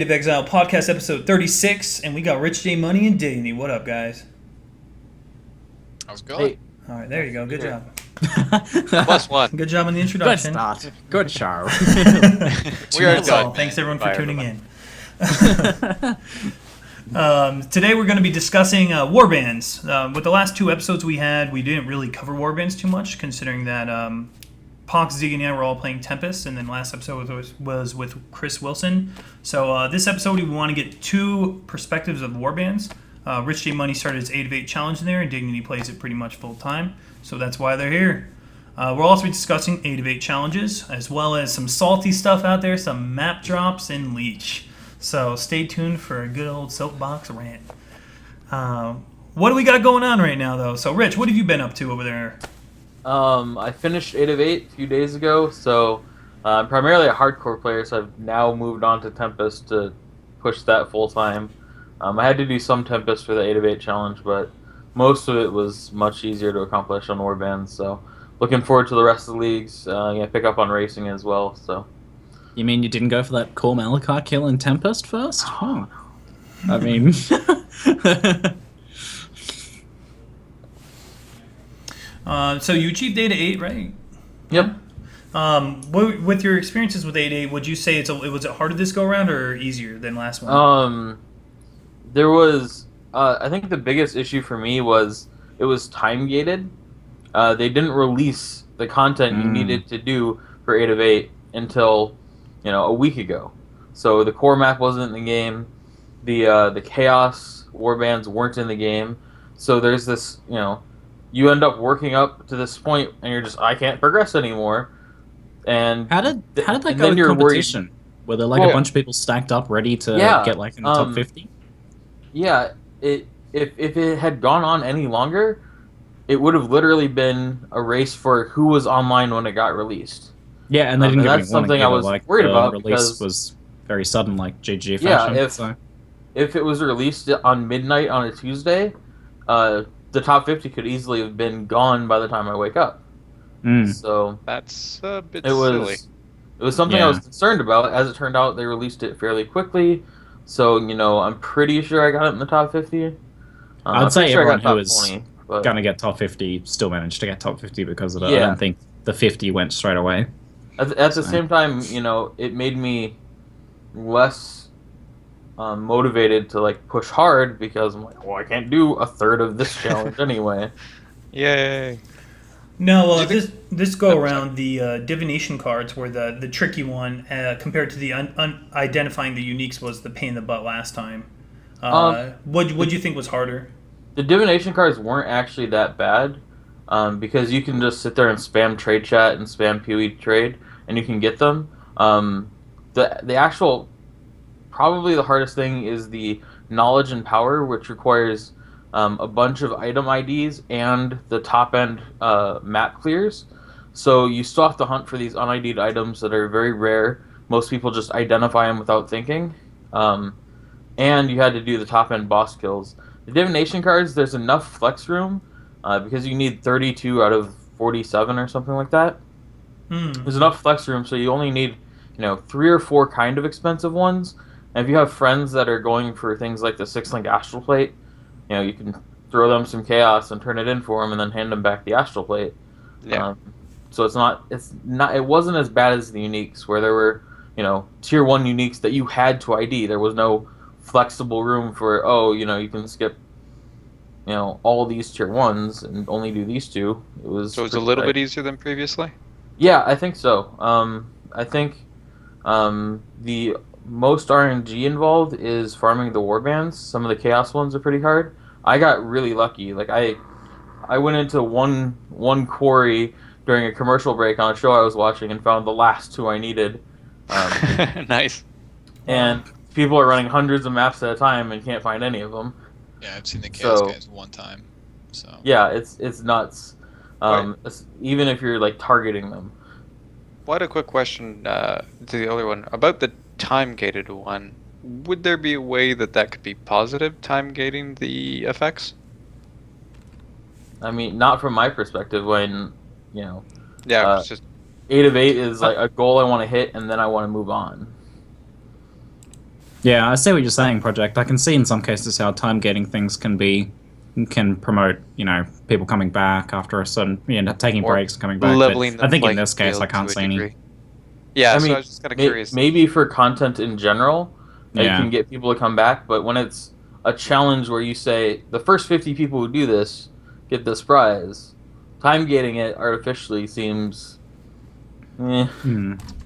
Path of Exile Podcast, episode 36, and we got RichJMoney Dygnity. What up, guys? How's it going? Hey. All right, there you go. Good job. +1. Good job on the introduction. Good start. Good, Charles. We are done. Thanks, everyone, for tuning in. Today we're going to be discussing Warbands. With the last two episodes we had, we didn't really cover Warbands too much, considering that Pox, Ziggy, and I were all playing Tempest, and then last episode was with Chris Wilson. So this episode we want to get two perspectives of Warbands. RichJMoney started his 8 of 8 challenge in there, and Dygnity plays it pretty much full time, so that's why they're here. We'll also be discussing 8 of 8 challenges, as well as some salty stuff out there, some map drops, and Leech. So stay tuned for a good old soapbox rant. What do we got going on right now, though? So, Rich, what have you been up to over there? I finished 8 of 8 a few days ago, so I'm primarily a hardcore player, so I've now moved on to Tempest to push that full time. I had to do some Tempest for the 8 of 8 challenge, but most of it was much easier to accomplish on Warbands, so looking forward to the rest of the leagues. Pick up on racing as well, so. You mean you didn't go for that Core Malachite kill in Tempest first? Oh. I mean... So you achieved 8 of 8, right? Yep. With your experiences with 8 of 8, would you say was it harder this go around or easier than last one? There was... I think the biggest issue for me was it was time gated. They didn't release the content you needed to do for 8 of 8 until, a week ago. So the core map wasn't in the game. The Chaos Warbands weren't in the game. So there's this, you end up working up to this point and you're just, I can't progress anymore. And how did that go in competition? Were there a bunch of people stacked up ready to get in the top 50? Yeah, if it had gone on any longer, it would have literally been a race for who was online when it got released. Yeah, and they didn't give that's something I was worried about release because was very sudden, like GG fashion. If it was released on midnight on a Tuesday, the top 50 could easily have been gone by the time I wake up. So that's a bit silly. It was something I was concerned about. As it turned out, they released it fairly quickly. So, I'm pretty sure I got it in the top 50. I'd say sure everyone who is going to get top 50 still managed to get top 50 because of it. Yeah. I don't think the 50 went straight away. At the same time, it made me less motivated to push hard because I'm like, well, I can't do a third of this challenge anyway. Yay! No, this go around the divination cards were the tricky one compared to the identifying the uniques was the pain in the butt last time. What'd you think was harder? The divination cards weren't actually that bad because you can just sit there and spam trade chat and spam PoE trade and you can get them. The actual probably the hardest thing is the knowledge and power, which requires a bunch of item IDs and the top end map clears. So you still have to hunt for these un-ID'd items that are very rare. Most people just identify them without thinking. And you had to do the top end boss kills. The divination cards, there's enough flex room because you need 32 out of 47 or something like that. There's enough flex room, so you only need 3 or 4 kind of expensive ones. And if you have friends that are going for things like the 6-link astral plate, you can throw them some chaos and turn it in for them, and then hand them back the astral plate. Yeah. So it wasn't as bad as the uniques, where there were tier 1 uniques that you had to ID. There was no flexible room for you can skip all these tier 1s and only do these 2. So it's a little bit easier than previously. Yeah, I think so. I think the most RNG involved is farming the warbands. Some of the chaos ones are pretty hard. I got really lucky. I went into one quarry during a commercial break on a show I was watching and found the last 2 I needed. Nice. And people are running hundreds of maps at a time and can't find any of them. Yeah, I've seen the chaos guys one time. So yeah, it's nuts. Even if you're targeting them. Well, I had a quick question to the other one about the time-gated one. Would there be a way that could be positive, time-gating the effects? I mean, not from my perspective. When it's just 8 of 8 is a goal I want to hit, and then I want to move on. Yeah, I see what you're saying, Project. I can see in some cases how time gating things can promote, people coming back after a certain, taking Or breaks and coming back. leveling But I the think in playing this case, I field can't to a see any. degree. Yeah, I so mean, I was just kind of curious. maybe for content in general, it Yeah. can get people to come back. But when it's a challenge where you say the first 50 people who do this get this prize, time gating it artificially seems.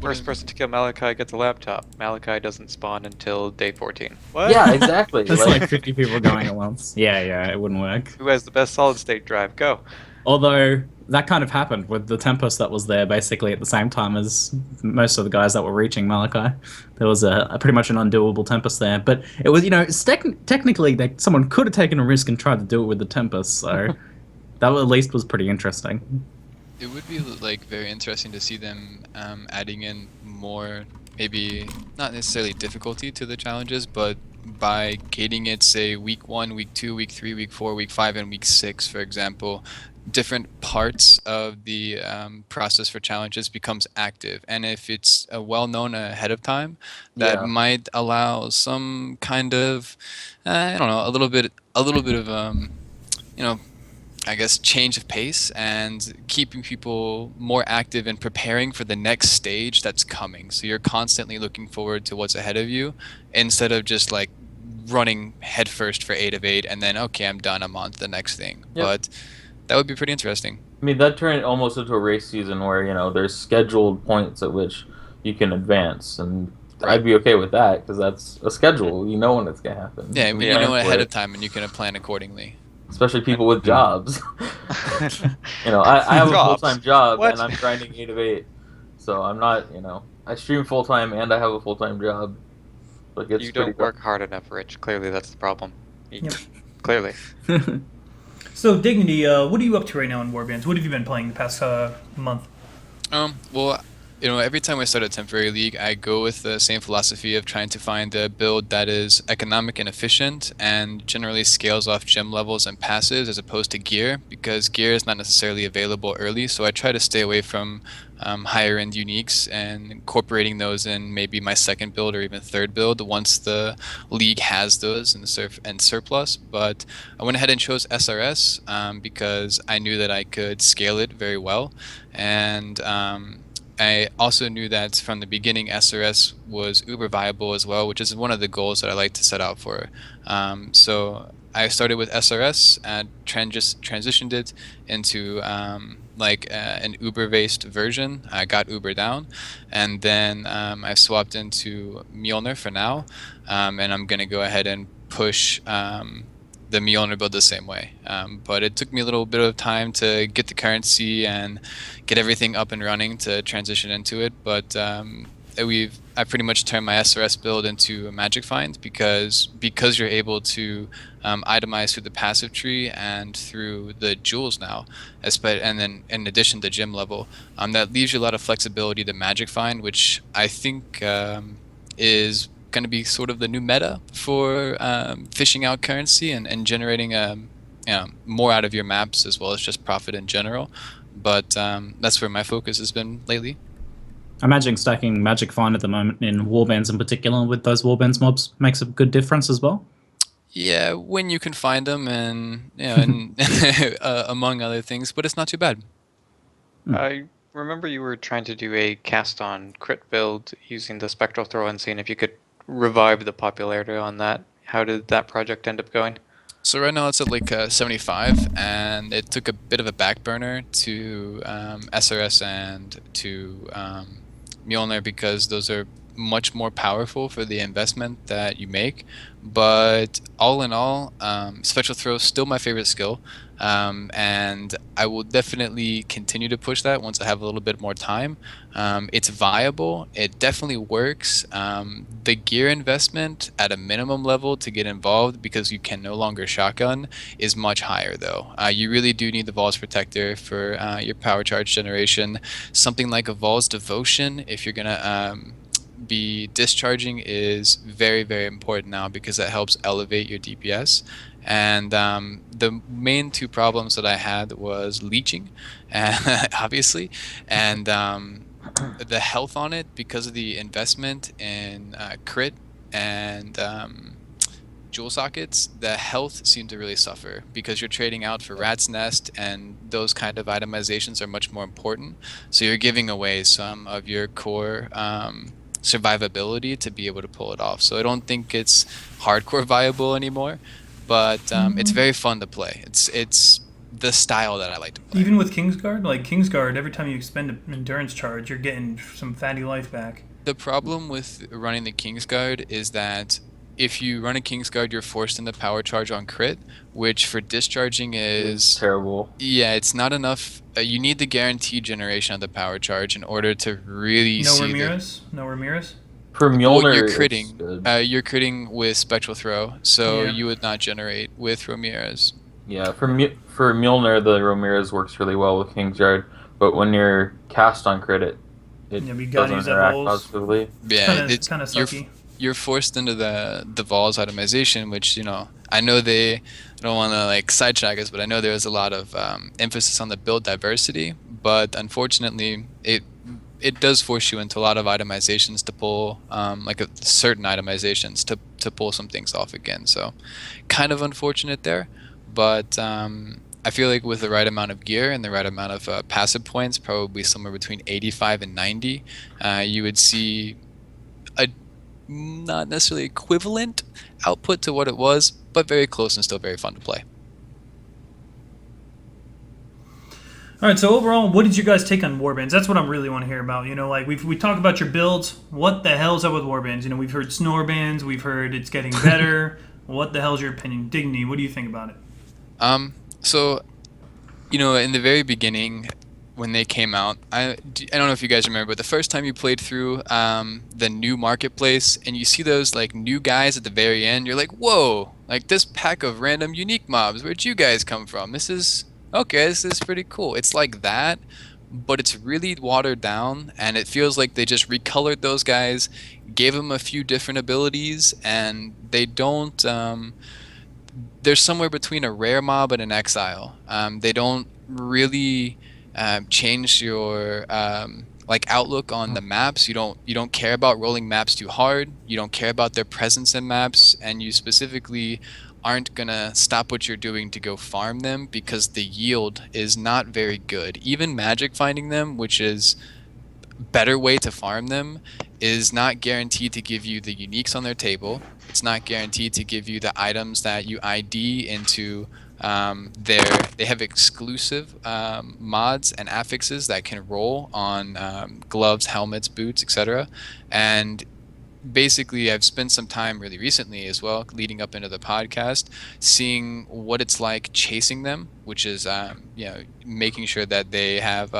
First person to kill Malachi gets a laptop. Malachi doesn't spawn until day 14. What? Yeah, exactly. It's like 50 people going at once. Yeah, it wouldn't work. Who has the best solid state drive? Go. Although that kind of happened with the Tempest that was there basically at the same time as most of the guys that were reaching Malachi. There was a pretty much an undoable Tempest there. But it was, technically someone could have taken a risk and tried to do it with the Tempest, so that at least was pretty interesting. It would be very interesting to see them adding in more, maybe not necessarily difficulty to the challenges, but by gating it, say week 1, week 2, week 3, week 4, week 5, and week 6, for example, different parts of the process for challenges becomes active, and if it's well known ahead of time, that might allow some kind of I don't know, a little bit of I guess change of pace and keeping people more active and preparing for the next stage that's coming. So you're constantly looking forward to what's ahead of you instead of just running headfirst for 8 of 8 and then okay, I'm done, I'm on to the next thing. Yep. But that would be pretty interesting. I mean, that turned almost into a race season where there's scheduled points at which you can advance, and I'd be okay with that because that's a schedule. You know when it's gonna happen. Yeah, you know ahead of time and you can plan accordingly. Especially people with jobs. I have a full-time job and I'm grinding 8 of 8. So I'm not, I stream full-time and I have a full-time job. You don't work hard enough, Rich. Clearly that's the problem. Yep. Clearly. So, Dignity, what are you up to right now in Warbands? What have you been playing the past month? Well, every time I start a temporary league, I go with the same philosophy of trying to find a build that is economic and efficient and generally scales off gem levels and passives as opposed to gear, because gear is not necessarily available early, so I try to stay away from higher end uniques and incorporating those in maybe my second build or even third build once the league has those in surplus. But I went ahead and chose SRS because I knew that I could scale it very well, and I also knew that from the beginning SRS was uber viable as well, which is one of the goals that I like to set out for. So I started with SRS and transitioned it into an Uber-based version. I got Uber down, and then I've swapped into Mjolnir for now, and I'm going to go ahead and push the Mjolnir build the same way. But it took me a little bit of time to get the currency and get everything up and running to transition into it. But I pretty much turned my SRS build into a Magic Find because you're able to itemize through the passive tree and through the jewels now, and then in addition to gym level, that leaves you a lot of flexibility to Magic Find, which I think is going to be sort of the new meta for fishing out currency and generating more out of your maps as well as just profit in general. But that's where my focus has been lately. I imagine stacking Magic Find at the moment in Warbands in particular with those Warbands mobs makes a good difference as well. Yeah, when you can find them and among other things, but it's not too bad. I remember you were trying to do a cast on crit build using the Spectral Throw and seeing if you could revive the popularity on that. How did that project end up going? So right now it's at 75, and it took a bit of a back burner to SRS and to Mjolnir because those are much more powerful for the investment that you make. But all in all, Spectral Throw is still my favorite skill, and I will definitely continue to push that once I have a little bit more time. It's viable, it definitely works. The gear investment at a minimum level to get involved, because you can no longer shotgun, is much higher though. You really do need the Vol's Protector for your power charge generation. Something like a Vol's Devotion, if you're gonna be discharging, is very, very important now because that helps elevate your DPS. And the main two problems that I had was leeching, obviously, and the health on it because of the investment in crit and jewel sockets, the health seemed to really suffer because you're trading out for rat's nest, and those kind of itemizations are much more important. So you're giving away some of your core survivability to be able to pull it off. So I don't think it's hardcore viable anymore, but it's very fun to play. It's the style that I like to play. Even with Kingsguard, like Kingsguard, every time you expend an endurance charge, you're getting some fatty life back. The problem with running the Kingsguard is that if you run a Kingsguard, you're forced into power charge on crit, which for discharging is terrible. Yeah, it's not enough. You need the guaranteed generation of the power charge in order to really see No Ramirez? For Mjolnir, you're critting. You're critting with Spectral Throw, so you would not generate with Ramirez. Yeah, for Mjolnir, the Ramirez works really well with Kingsguard, but when you're cast on crit, it doesn't interact positively. Yeah, it's kind of sucky. You're forced into the Vol's itemization, which, I know I don't want to sidetrack us, but I know there was a lot of emphasis on the build diversity, but unfortunately it does force you into a lot of itemizations to pull certain itemizations to pull some things off again. So kind of unfortunate there, but I feel like with the right amount of gear and the right amount of passive points, probably somewhere between 85 and 90, you would see a not necessarily equivalent output to what it was, but very close and still very fun to play. All right, so overall, what did you guys take on Warbands? That's what I really want to hear about. We talk about your builds. What the hell's up with Warbands? We've heard Snorebands. We've heard it's getting better. What the hell's your opinion? Dygnity, what do you think about it? So, in the very beginning, when they came out, I don't know if you guys remember, but the first time you played through the new marketplace and you see those new guys at the very end, you're like, whoa, this pack of random unique mobs, where'd you guys come from? This is pretty cool. It's like that, but it's really watered down, and it feels like they just recolored those guys, gave them a few different abilities, and they don't they're somewhere between a rare mob and an exile. They don't really change your outlook on the maps. You don't care about rolling maps too hard. You don't care about their presence in maps, and you specifically aren't gonna stop what you're doing to go farm them because the yield is not very good. Even magic finding them, which is better way to farm them, is not guaranteed to give you the uniques on their table. It's not guaranteed to give you the items that you ID into they have exclusive mods and affixes that can roll on gloves, helmets, boots, etc. And basically, I've spent some time really recently as well, leading up into the podcast, seeing what it's like chasing them, which is making sure that they have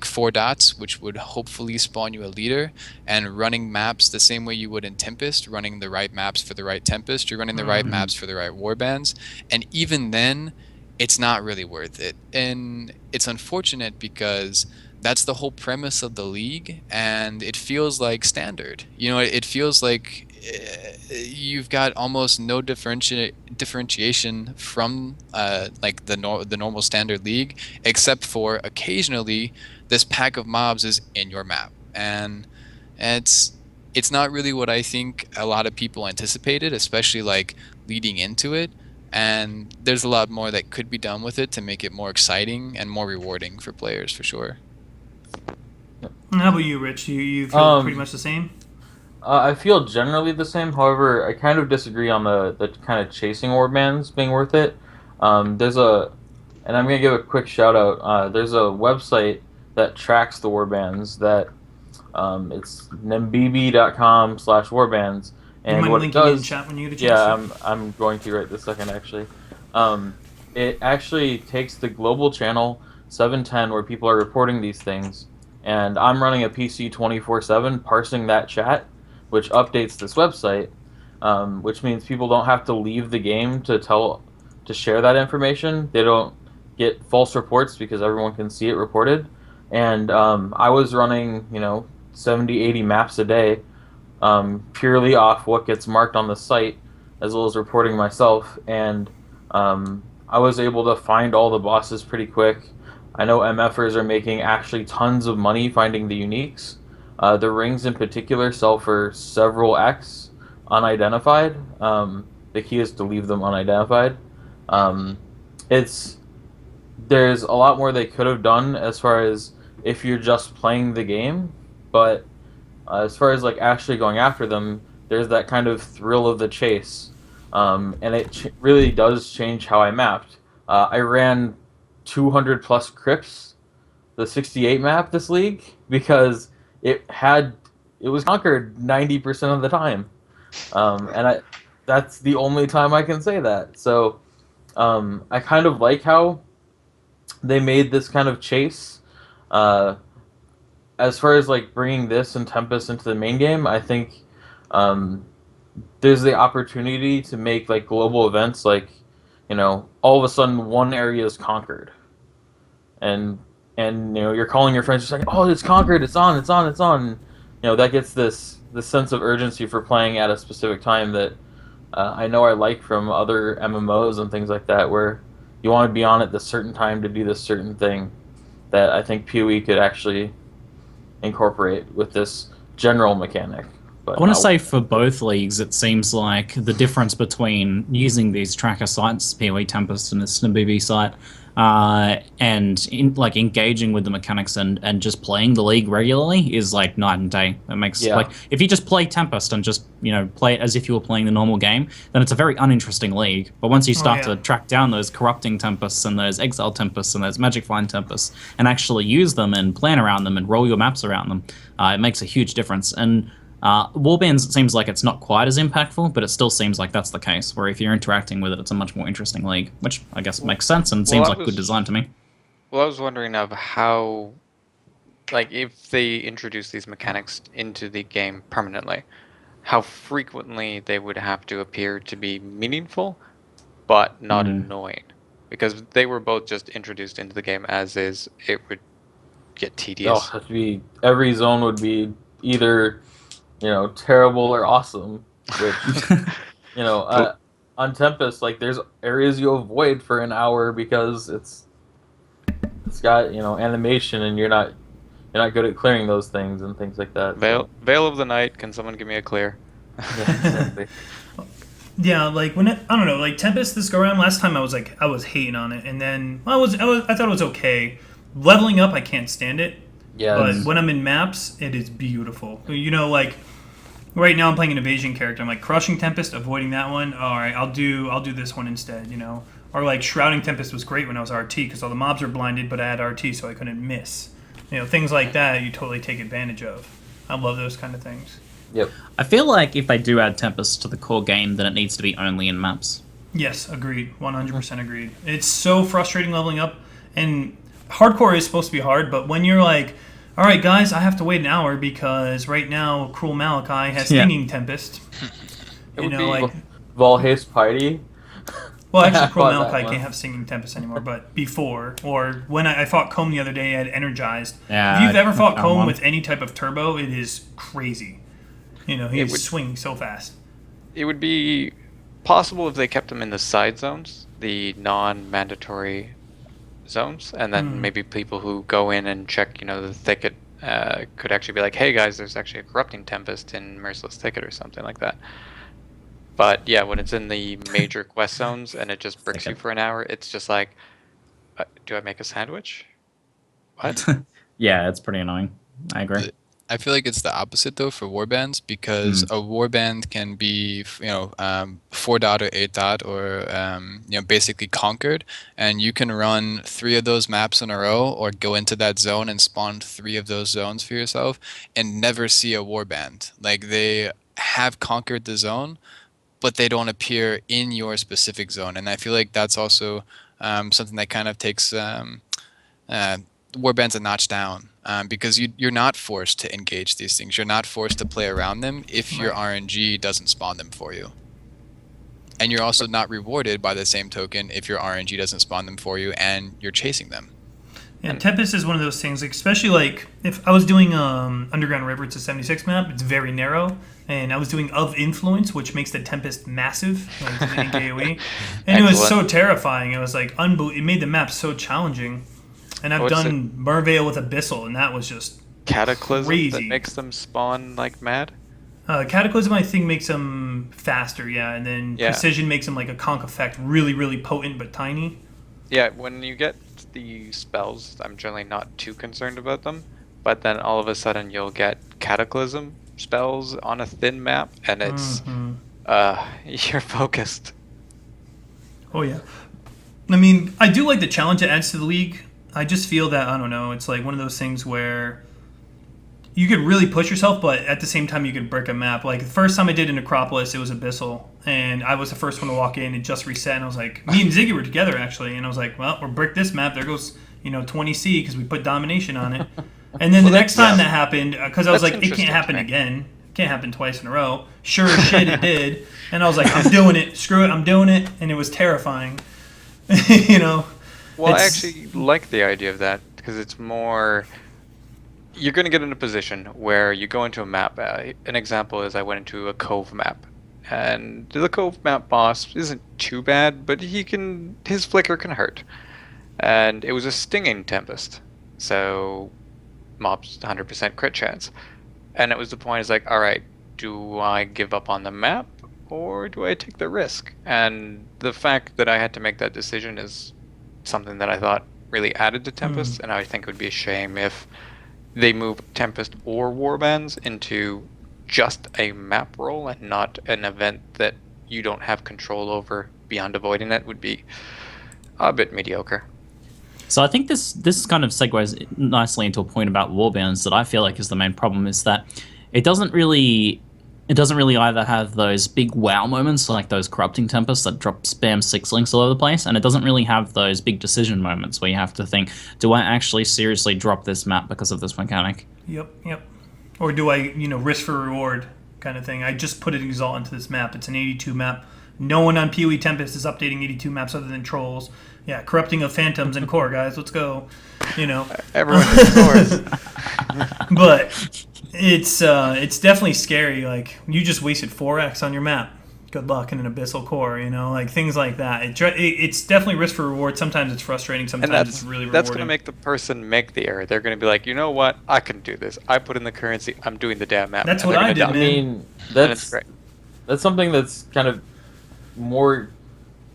4 dots, which would hopefully spawn you a leader, and running maps the same way you would in Tempest, running the right maps for the right Tempest, you're running the right maps for the right Warbands, and even then, it's not really worth it. And it's unfortunate because that's the whole premise of the league, and it feels like standard. It feels like you've got almost no differentiation from the normal standard league, except for occasionally this pack of mobs is in your map, and it's not really what I think a lot of people anticipated, especially leading into it. And there's a lot more that could be done with it to make it more exciting and more rewarding for players, for sure. How about you, Rich? You feel pretty much the same? I feel generally the same. However, I kind of disagree on the kind of chasing warbands being worth it. And I'm going to give a quick shout out. There's a website that tracks the warbands that it's nembibi.com/warbands. And you what it does, in chat when you get a chance? Yeah, I'm going to right this second actually. It actually takes the global channel 710 where people are reporting these things, and I'm running a PC 24/7 parsing that chat, which updates this website, which means people don't have to leave the game to share that information. They don't get false reports because everyone can see it reported. And I was running 70, 80 maps a day, purely off what gets marked on the site, as well as reporting myself. And I was able to find all the bosses pretty quick. I know MFers are making actually tons of money finding the uniques. The rings in particular sell for several X unidentified. The key is to leave them unidentified. There's a lot more they could have done as far as if you're just playing the game, but as far as like actually going after them, there's that kind of thrill of the chase, and it really does change how I mapped. I ran 200 plus crypts, the 68 map this league, because it was conquered 90% of the time, and that's the only time I can say that. So I kind of like how they made this kind of chase. As far as like bringing this and Tempest into the main game, I think there's the opportunity to make like global events, like, you know, all of a sudden one area is conquered, and you know, you're calling your friends just like, oh, it's conquered, it's on. You know, that gets this sense of urgency for playing at a specific time that I know I like from other MMOs and things like that, where you want to be on at this certain time to do this certain thing, that I think PoE could actually incorporate with this general mechanic. But I want to say for both leagues, it seems like the difference between using these tracker sites, PoE Tempest and this BB site, and like engaging with the mechanics and just playing the league regularly is like night and day. It makes like if you just play Tempest and just, you know, play it as if you were playing the normal game, then it's a very uninteresting league. But once you start to track down those corrupting Tempests and those exile Tempests and those magic find Tempests and actually use them and plan around them and roll your maps around them, it makes a huge difference. And Warbands, it seems like it's not quite as impactful, but it still seems like that's the case, where if you're interacting with it, it's a much more interesting league, which I guess makes sense and seems like good design to me. Well, I was wondering of how, like, if they introduce these mechanics into the game permanently, how frequently they would have to appear to be meaningful, but not annoying. Because they were both just introduced into the game as is, it would get tedious. Every zone would be either, you know, terrible or awesome, which, you know, on Tempest, like, there's areas you avoid for an hour because it's got, you know, animation, and you're not good at clearing those things and things like that. Veil of the Night, can someone give me a clear? Yeah, exactly. Yeah, like I don't know, like Tempest this go around, last time I was hating on it, and then I thought it was okay. Leveling up, I can't stand it. Yeah. But when I'm in maps, it is beautiful. You know, like right now I'm playing an evasion character. I'm like crushing Tempest, avoiding that one. All right, I'll do this one instead. You know, or like shrouding Tempest was great when I was RT because all the mobs were blinded, but I had RT, so I couldn't miss. You know, things like that you totally take advantage of. I love those kind of things. Yep. I feel like if they do add Tempest to the core game, then it needs to be only in maps. Yes, agreed. 100% agreed. It's so frustrating leveling up, and hardcore is supposed to be hard, but when you're like, all right, guys, I have to wait an hour because right now Cruel Malachi has Stinging Tempest. You know, like Valhace Piety. Well, actually, Cruel Malachi can't have Stinging Tempest anymore, but before, or when I fought Comb the other day, I had Energized. Yeah, if you've ever fought Comb with any type of turbo, it is crazy. You know, he's swinging so fast. It would be possible if they kept them in the side zones, the non-mandatory zones, and then maybe people who go in and check, you know, the thicket could actually be like, hey guys, there's actually a corrupting Tempest in Merciless Thicket or something like that. But yeah, when it's in the major quest zones and it just bricks you for an hour, it's just like, do I make a sandwich? What? Yeah, it's pretty annoying. I agree. I feel like it's the opposite though for warbands, because a warband can be, you know, 4 dot or 8 dot or you know, basically conquered, and you can run 3 of those maps in a row or go into that zone and spawn 3 of those zones for yourself and never see a warband. Like, they have conquered the zone, but they don't appear in your specific zone, and I feel like that's also something that kind of takes warbands a notch down, because you're not forced to engage these things. You're not forced to play around them if your RNG doesn't spawn them for you. And you're also not rewarded by the same token if your RNG doesn't spawn them for you and you're chasing them. Yeah, Tempest is one of those things, like, especially like if I was doing Underground River, it's a 76 map, it's very narrow, and I was doing Of Influence, which makes the Tempest massive, like in AoE, and it was so terrifying. It was like it made the map so challenging. And I've done Merveil with Abyssal, and that was just Cataclysm crazy. that makes them spawn like mad? Cataclysm, I think, makes them faster, yeah, and then Yeah. Precision makes them like a conch effect, really, really potent but tiny. Yeah, when you get the spells, I'm generally not too concerned about them. But then all of a sudden you'll get Cataclysm spells on a thin map, and it's you're focused. Oh yeah. I mean, I do like the challenge it adds to the league. I just feel that, I don't know, it's like one of those things where you could really push yourself, but at the same time you could brick a map. Like the first time I did in Acropolis, it was Abyssal, and I was the first one to walk in. It just reset, and I was like, me and Ziggy were together actually, and I was like, well, we'll brick this map. There goes 20C because we put domination on it. And then the next time that happened, because I was That's like, it can't happen interesting to me. again. It can't happen twice in a row. Sure as shit, it did. And I was like, I'm doing it. Screw it, I'm doing it. And it was terrifying. Well, I It's- actually like the idea of that because it's more. You're going to get in a position where you go into a map. An example is I went into a cove map, and the cove map boss isn't too bad, but his flicker can hurt, and it was a stinging Tempest, so mob's 100% crit chance, and it was the point. Is like, all right, do I give up on the map or do I take the risk? And the fact that I had to make that decision is something that I thought really added to Tempest, and I think it would be a shame if they move Tempest or Warbands into just a map role and not an event that you don't have control over beyond avoiding it would be a bit mediocre. So I think this kind of segues nicely into a point about Warbands that I feel like is the main problem, is that it doesn't really either have those big wow moments like those corrupting Tempests that drop spam 6 links all over the place, and it doesn't really have those big decision moments where you have to think, do I actually seriously drop this map because of this mechanic? Yep. Or do I, risk for reward kind of thing? I just put an Exalt into this map. It's an 82 map. No one on PoE Tempest is updating 82 maps other than trolls. Yeah, corrupting of phantoms and core, guys. Let's go. Everyone scores. But it's definitely scary. Like, you just wasted 4x on your map. Good luck in an abyssal core, like things like that. It's definitely risk for reward. Sometimes it's frustrating. Sometimes it's really rewarding. That's going to make the person make the error. They're going to be like, you know what? I can do this. I put in the currency. I'm doing the damn map. That's and what they're I gonna did, die. man. I mean, And it's great. that's something that's kind of more.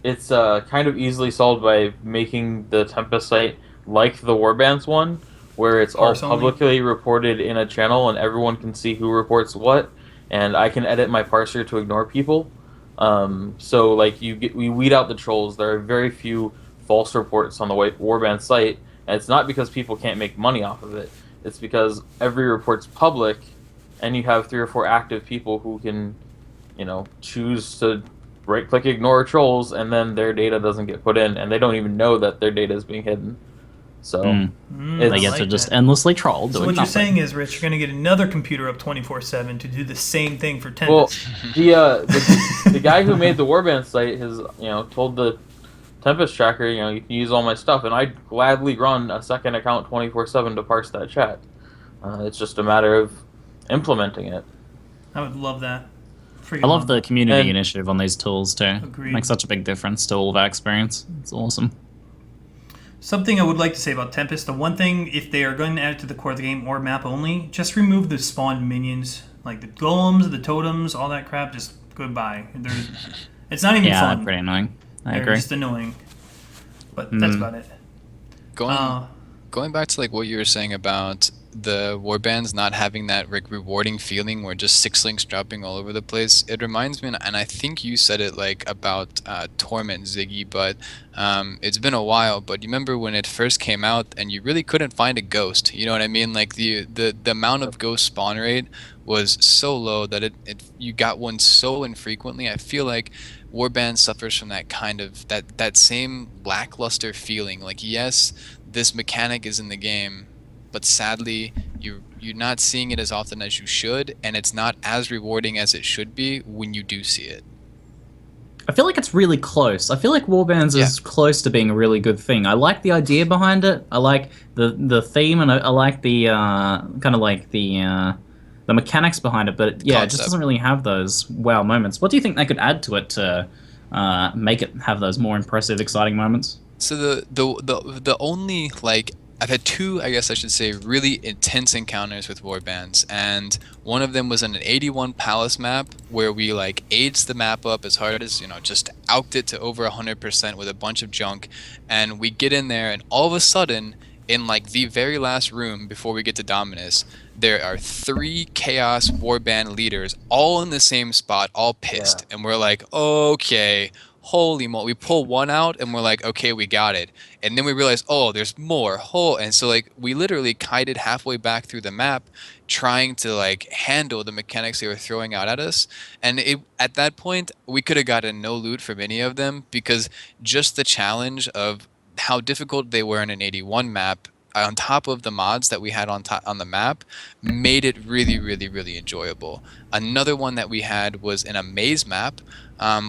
It's kind of easily solved by making the Tempest site like the Warbands one, where it's all Parse only. publicly reported in a channel and everyone can see who reports what, and I can edit my parser to ignore people. So like we weed out the trolls. There are very few false reports on the Warband site, and it's not because people can't make money off of it. It's because every report's public, and you have 3 or 4 active people who can, choose to right-click ignore trolls, and then their data doesn't get put in, and they don't even know that their data is being hidden. So They I get like to just that. endlessly troll. So doing what you're nothing. saying is, Rich, you're going to get another computer up 24/7 to do the same thing for well, Tempest. the guy who made the Warband site has told the Tempest tracker, you can use all my stuff, and I'd gladly run a second account 24/7 to parse that chat. It's just a matter of implementing it. I would love that. I love the community And- initiative on these tools too. Agreed. It makes such a big difference to all of our experience. It's awesome. Something I would like to say about Tempest, the one thing, if they are going to add it to the core of the game or map only, just remove the spawned minions. Like the golems, the totems, all that crap, just goodbye. It's not even Yeah, fun. they're pretty annoying. I They're agree. just annoying. But that's about it. Going back to like what you were saying about the warbands not having that like rewarding feeling where just 6 links dropping all over the place, it reminds me, and I think you said it like about Torment, Ziggy, but it's been a while, but you remember when it first came out and you really couldn't find a ghost, you know what I mean? Like the amount of ghost spawn rate was so low that you got one so infrequently. I feel like Warband suffers from that kind of that same lackluster feeling. Like, yes, this mechanic is in the game, but sadly you're not seeing it as often as you should, and it's not as rewarding as it should be when you do see it. I feel like it's really close. I feel like Warbands is close to being a really good thing. I like the idea behind it. I like the theme, and I like the kind of like the mechanics behind it. But yeah, it just Concept. doesn't really have those wow moments. What do you think they could add to it to make it have those more impressive, exciting moments? So the only like I've had two, I guess I should say, really intense encounters with warbands, and one of them was in an 81 palace map where we like aids the map up as hard as, just outed it to over 100% with a bunch of junk, and we get in there, and all of a sudden, in like the very last room before we get to Dominus, there are 3 Chaos Warband leaders all in the same spot, all pissed, and we're like, okay. Holy moly, we pull one out and we're like, okay, we got it. And then we realize, oh, there's more. And so like we literally kited halfway back through the map trying to like handle the mechanics they were throwing out at us. And at that point, we could have gotten no loot from any of them because just the challenge of how difficult they were in an 81 map on top of the mods that we had on the map made it really, really, really enjoyable. Another one that we had was in a maze map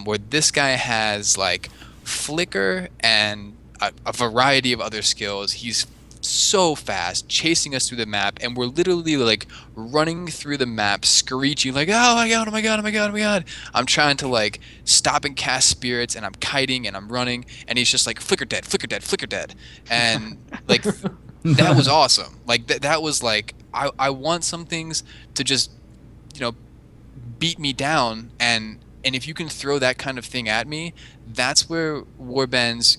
where this guy has like flicker and a variety of other skills. He's so fast, chasing us through the map, and we're literally like running through the map, screeching like, oh my god, oh my god, oh my god, oh my god. I'm trying to like stop and cast spirits, and I'm kiting and I'm running, and he's just like flicker dead, flicker dead, flicker dead, and like that was awesome. Like that was like I want some things to just beat me down, and if you can throw that kind of thing at me, that's where warbands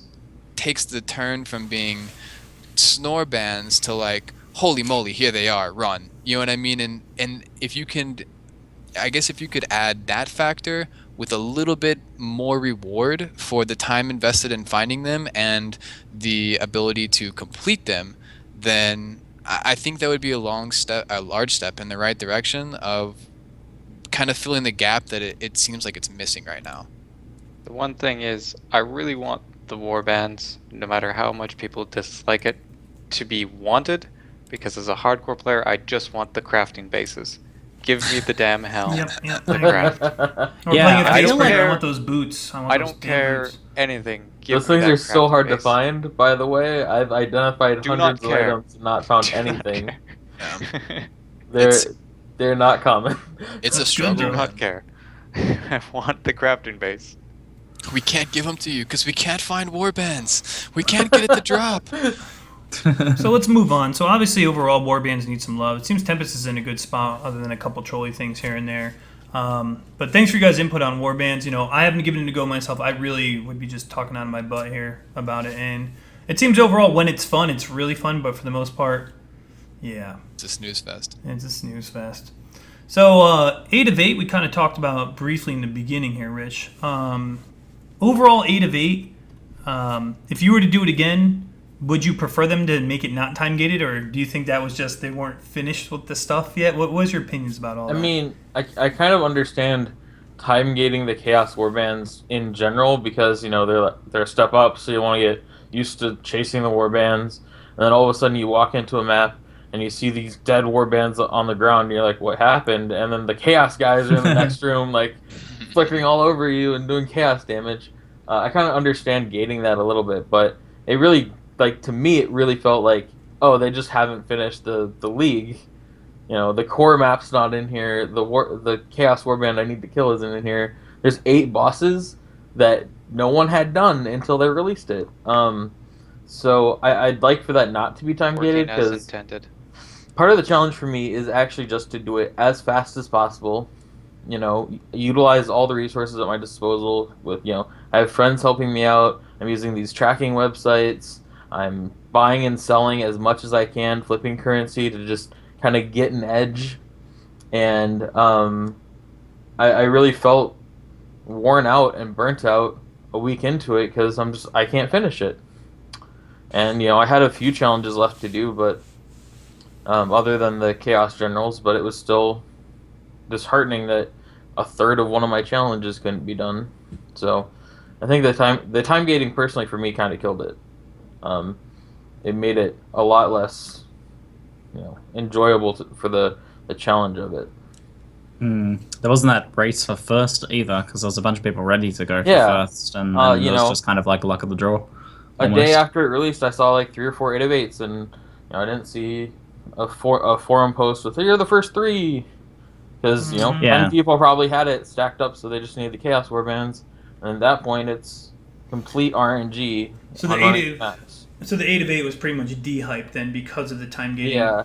takes the turn from being snore bands to like, holy moly, here they are, run. You know what I mean? And if you can, I guess if you could add that factor with a little bit more reward for the time invested in finding them and the ability to complete them, then I think that would be a large step in the right direction of kind of filling the gap that it seems like it's missing right now. The one thing is, I really want the warbands, no matter how much people dislike it, to be wanted, because as a hardcore player, I just want the crafting bases. Give me the damn helm. Yep. The craft. I don't care. I want those boots. I don't care anything. Those things are so hard to find, by the way. I've identified hundreds of items and not found anything. They're not common. It's a struggle. I do not care. I want the crafting base. We can't give them to you because we can't find warbands. We can't get it to drop. So let's move on. So obviously overall warbands need some love. It seems Tempest is in a good spot other than a couple trolly things here and there. But thanks for your guys' input on warbands. I haven't given it a go myself. I really would be just talking out of my butt here about it. And it seems overall when it's fun, it's really fun. But for the most part, yeah. It's a snooze fest. It's a snooze fest. So 8 of 8 we kind of talked about briefly in the beginning here, Rich. Overall 8 of 8, if you were to do it again, would you prefer them to make it not time gated, or do you think that was just they weren't finished with the stuff yet? What was your opinions about all that? I mean, I kind of understand time gating the Chaos Warbands in general because they're a step up, so you want to get used to chasing the Warbands, and then all of a sudden you walk into a map and you see these dead warbands on the ground, and you're like, what happened? And then the Chaos guys are in the next room, like, flickering all over you and doing chaos damage. I kind of understand gating that a little bit, but it really, to me, it really felt like, oh, they just haven't finished the league. The core map's not in here. The Chaos Warband I need to kill isn't in here. There's 8 bosses that no one had done until they released it. So I'd like for that not to be time gated because part of the challenge for me is actually just to do it as fast as possible. Utilize all the resources at my disposal. I have friends helping me out. I'm using these tracking websites. I'm buying and selling as much as I can, flipping currency to just kind of get an edge. And I really felt worn out and burnt out a week into it because I can't finish it. And I had a few challenges left to do, but other than the Chaos Generals, but it was still disheartening that a third of one of my challenges couldn't be done. So I think the time gating personally for me kind of killed it. It made it a lot less enjoyable for the challenge of it. There wasn't that race for first either because there was a bunch of people ready to go for first, and it was just kind of like luck of the draw. Almost. A day after it released, I saw like 3 or 4 8 of 8s, and I didn't see a forum post with "You're the first 3," because 10 people probably had it stacked up, so they just needed the Chaos Warbands, and at that point, it's complete RNG. So So the 8 of 8 was pretty much de-hyped then because of the time gating. Yeah,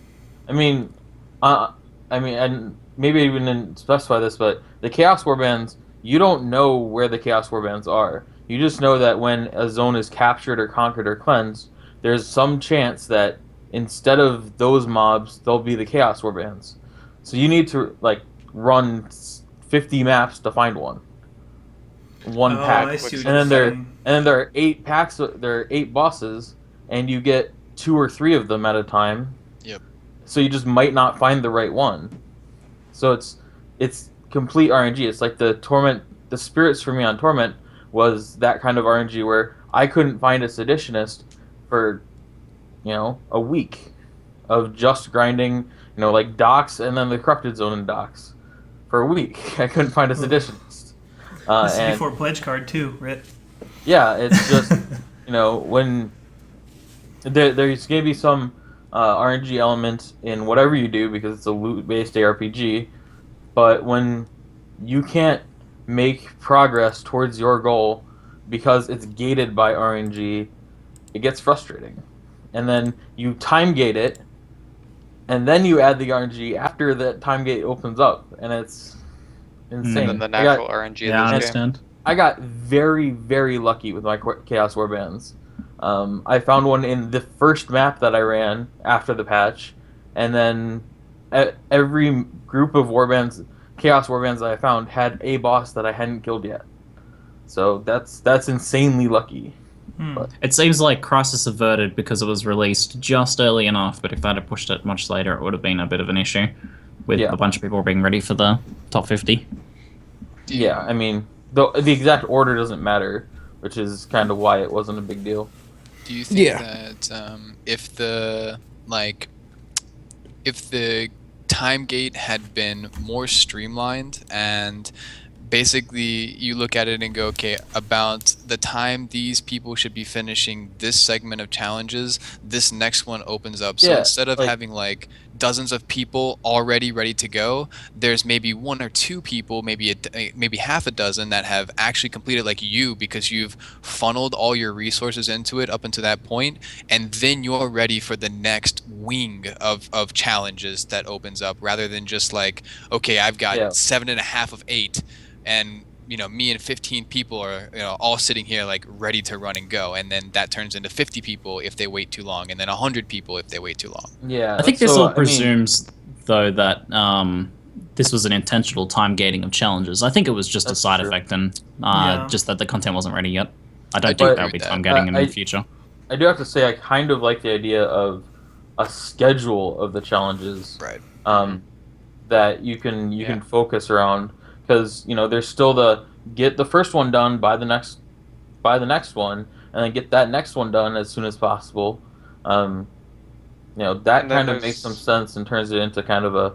I mean, and maybe I even didn't specify this, but the Chaos Warbands, you don't know where the Chaos Warbands are. You just know that when a zone is captured or conquered or cleansed, there's some chance that instead of those mobs, there'll be the Chaos Warbands. So you need to run 50 maps to find one. One pack, I see what and you're then saying. there are 8 packs. There are 8 bosses, and you get 2 or 3 of them at a time. Yep. So you just might not find the right one. So it's complete RNG. It's like the spirits for me on Torment was that kind of RNG where I couldn't find a seditionist for a week of just grinding, like docks and then the corrupted zone and docks for a week. I couldn't find a seditionist. This is before pledge card too, Rit. Yeah, it's just when there's gonna be some RNG element in whatever you do because it's a loot-based ARPG, but when you can't make progress towards your goal because it's gated by RNG, it gets frustrating. And then you time gate it, and then you add the RNG after that time gate opens up, and it's insane. And then the natural RNG Yeah, I in this game. understand. I got very, very lucky with my Chaos Warbands. I found one in the first map that I ran after the patch, and then every group of Chaos Warbands that I found had a boss that I hadn't killed yet. So that's insanely lucky. But It seems like Crisis Averted because it was released just early enough, but if they'd have pushed it much later, it would have been a bit of an issue with a bunch of people being ready for the top 50. yeah, I mean, the exact order doesn't matter, which is kind of why it wasn't a big deal. Do you think that if the time gate had been more streamlined and basically you look at it and go, okay, about the time these people should be finishing this segment of challenges, this next one opens up. So instead of having dozens of people already ready to go, there's maybe 1 or 2 people, maybe half a dozen that have actually completed you because you've funneled all your resources into it up until that point, and then you're ready for the next wing of challenges that opens up, rather than just okay, I've got 7.5 of 8, and me and 15 people are all sitting here ready to run and go, and then that turns into 50 people if they wait too long, and then 100 people if they wait too long. Yeah, I think this all presumes, though, that this was an intentional time gating of challenges. I think it was just a side effect, and just that the content wasn't ready yet. I don't think there'll be time gating in the future. I do have to say I kind of like the idea of a schedule of the challenges, Right. That you can focus around. Because there's still get the first one done by the next one, and then get that next one done as soon as possible. That kind of makes some sense and turns it into kind of a.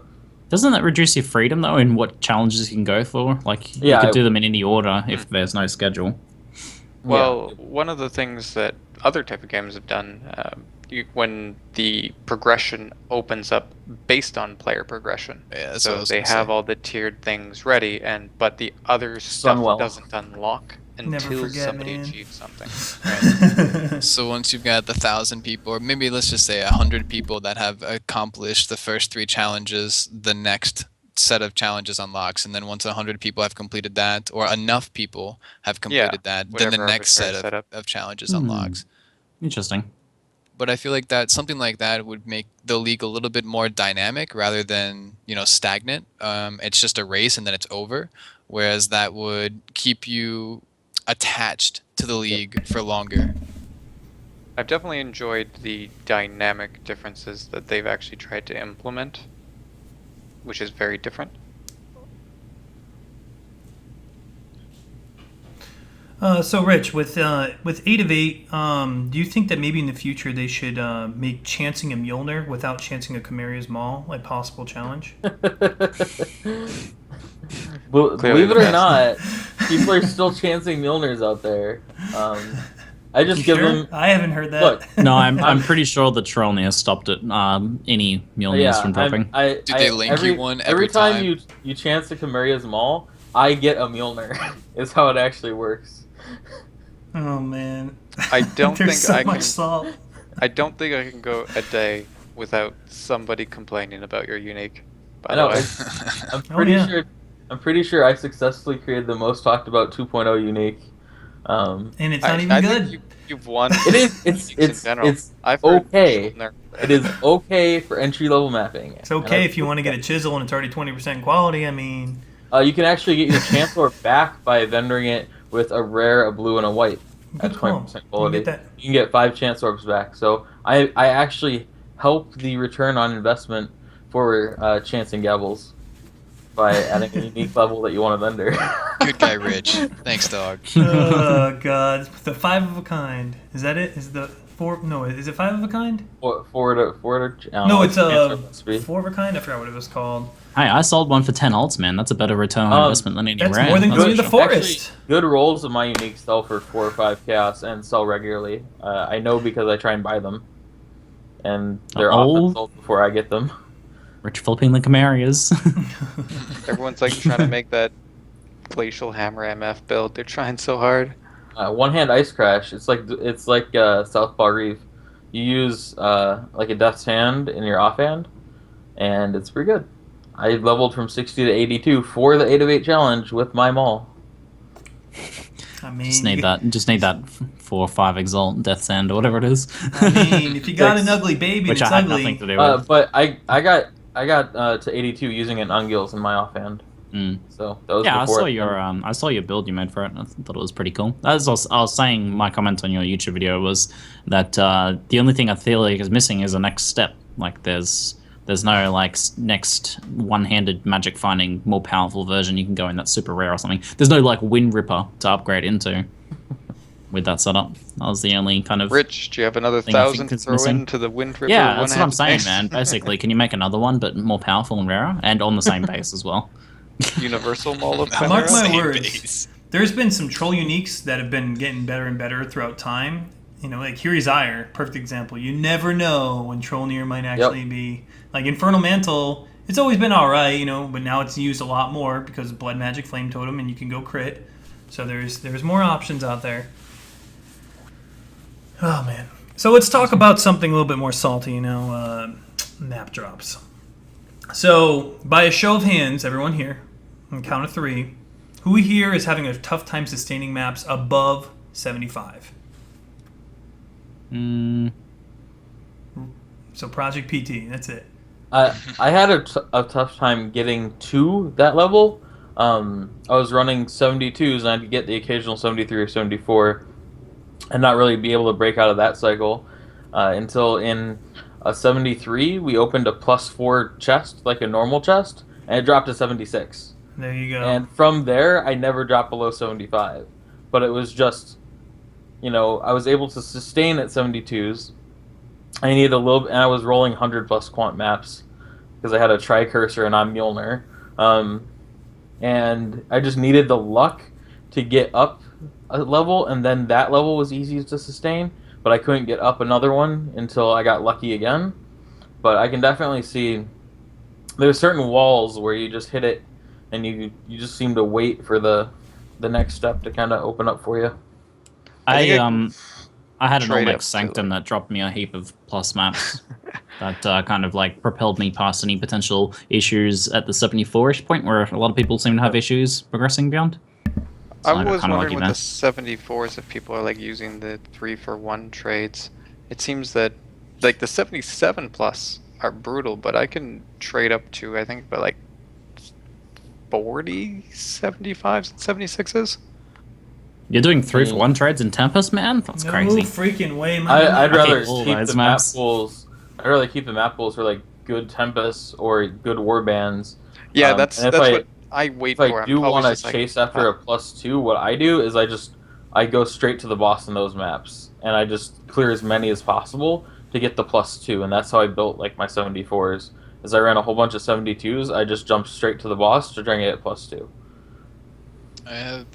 Doesn't that reduce your freedom though in what challenges you can go for? You could do them in any order if there's no schedule. Well, one of the things that other type of games have done, when the progression opens up based on player progression, so they have all the tiered things ready, but the other stuff doesn't unlock until somebody achieves something. Right? So once you've got 1,000 people, or maybe let's just say 100 people that have accomplished the first 3 challenges, the next set of challenges unlocks, and then once 100 people have completed that, or enough people have completed that, then the next set of challenges unlocks. Interesting. But I feel like that something like that would make the league a little bit more dynamic rather than stagnant. It's just a race and then it's over, whereas that would keep you attached to the league for longer. I've definitely enjoyed the dynamic differences that they've actually tried to implement, which is very different. So Rich, with 8 of 8, do you think that maybe in the future they should make chancing a Mjolnir without chancing a Chimeria's Maul a possible challenge? Believe it or not, people are still chancing Mjolnirs out there. I just give them. I haven't heard that. Look, No, I'm pretty sure the Trollnir has stopped it. Any Mjolnirs from dropping. Do they link you one every time you chance the Chimeria's Maul, I get a Mjolnir. Is how it actually works. Oh man. I don't There's think so I much can. salt. I don't think I can go a day without somebody complaining about your unique. By I the know. way. I'm pretty yeah. sure. I'm pretty sure I successfully created the most talked about 2.0 unique. And it's I not even think good. you've won. It is. uniques in general. It's I've heard okay. people nerf It is okay for entry level mapping. It's okay if you want to get a chisel and it's already 20% quality. I mean, You can actually get your Chancellor back by vendoring it with a rare, a blue, and a white at good call. 20% You quality. can get that. You can get 5 Chancellors back. So I actually help the return on investment for chancing gavels by adding a unique level that you want to vendor. Good guy, Rich. Thanks, dog. Oh god, the 5 of a kind. Is that it? Is the 4? No, is it 5 of a kind? Forward, I don't No, know, it's Chancellor must be. 4 of a kind. I forgot what it was called. Hey, I sold one for 10 alts, man. That's a better return on investment than any That's rare. more than That's going to for the sure. forest. Actually, good rolls of my uniques sell for 4 or 5 chaos and sell regularly. I know because I try and buy them, and they're often sold before I get them. Rich flipping the Camarias. Everyone's like trying to make that glacial hammer MF build. They're trying so hard. One hand ice crash. It's like Southpaw Reef. You use like a Death's Hand in your offhand, and it's pretty good. I leveled from 60 to 82 for the 8 of 8 challenge with my maul. I mean, Just need that 4 or 5 exalt death sand or whatever it is. I mean, if you got an ugly baby, Which it's I had ugly. nothing to do with. But I got to 82 using an Ungils in my offhand. So that was Yeah, before I saw your build you made for it, and I thought it was pretty cool. As I was saying, my comment on your YouTube video was that the only thing I feel like is missing is a next step. Like there's no like next one-handed magic finding more powerful version you can go in that's super rare or something. There's no like Wind Ripper to upgrade into with that setup. That was the only kind of Rich, do you have another thing I 1,000 think to is throw missing. into the Wind Ripper? Yeah, that's what I'm one-handed saying, thing? man. Basically, can you make another one but more powerful and rarer and on the same base as well? Universal Mall of Mark Chimera? my Same words. base. There's been some troll uniques that have been getting better and better throughout time. You know, like Kiri's Ire, perfect example. You never know when Trollnir might actually be. Like Infernal Mantle, it's always been alright, you know, but now it's used a lot more because of Blood Magic Flame Totem and you can go crit. So there's more options out there. Oh man. So let's talk about something a little bit more salty, you know, map drops. So by a show of hands, everyone here, on count of 3, who here is having a tough time sustaining maps above 75? So Project PT, that's it. I had a tough time getting to that level. I was running 72s and I could get the occasional 73 or 74 and not really be able to break out of that cycle until in a 73 we opened a +4 chest, like a normal chest, and it dropped to 76. There you go. And from there I never dropped below 75. But it was just, you know, I was able to sustain at 72s. I needed a little, and I was rolling 100+ quant maps because I had a Tricursor and I'm Mjolnir. And I just needed the luck to get up a level, and then that level was easy to sustain, but I couldn't get up another one until I got lucky again. But I can definitely see there's certain walls where you just hit it, and you just seem to wait for the next step to kind of open up for you. I had an trade Olmec up to Sanctum that dropped me a heap of plus maps that kind of like propelled me past any potential issues at the 74-ish point where a lot of people seem to have issues progressing beyond. So I was kinda wondering lucky with the 74s if people are like using the 3-for-1 trades. It seems that like the 77 plus are brutal, but I can trade up to I think about like 40 75s and 76s. You're doing 3-for-1 trades in Tempest, man? That's no crazy. freaking way, man. I'd rather all keep those the map maps. pools. I'd rather keep the map pools for like good Tempests or good Warbands. Yeah, and that's if what I wait If for. I I'm do always want just to like, chase after a +2, what I do is I go straight to the boss in those maps, and I just clear as many as possible to get the +2, and that's how I built like my 74s. Is I ran a whole bunch of 72s, I just jumped straight to the boss to try and get it +2. I have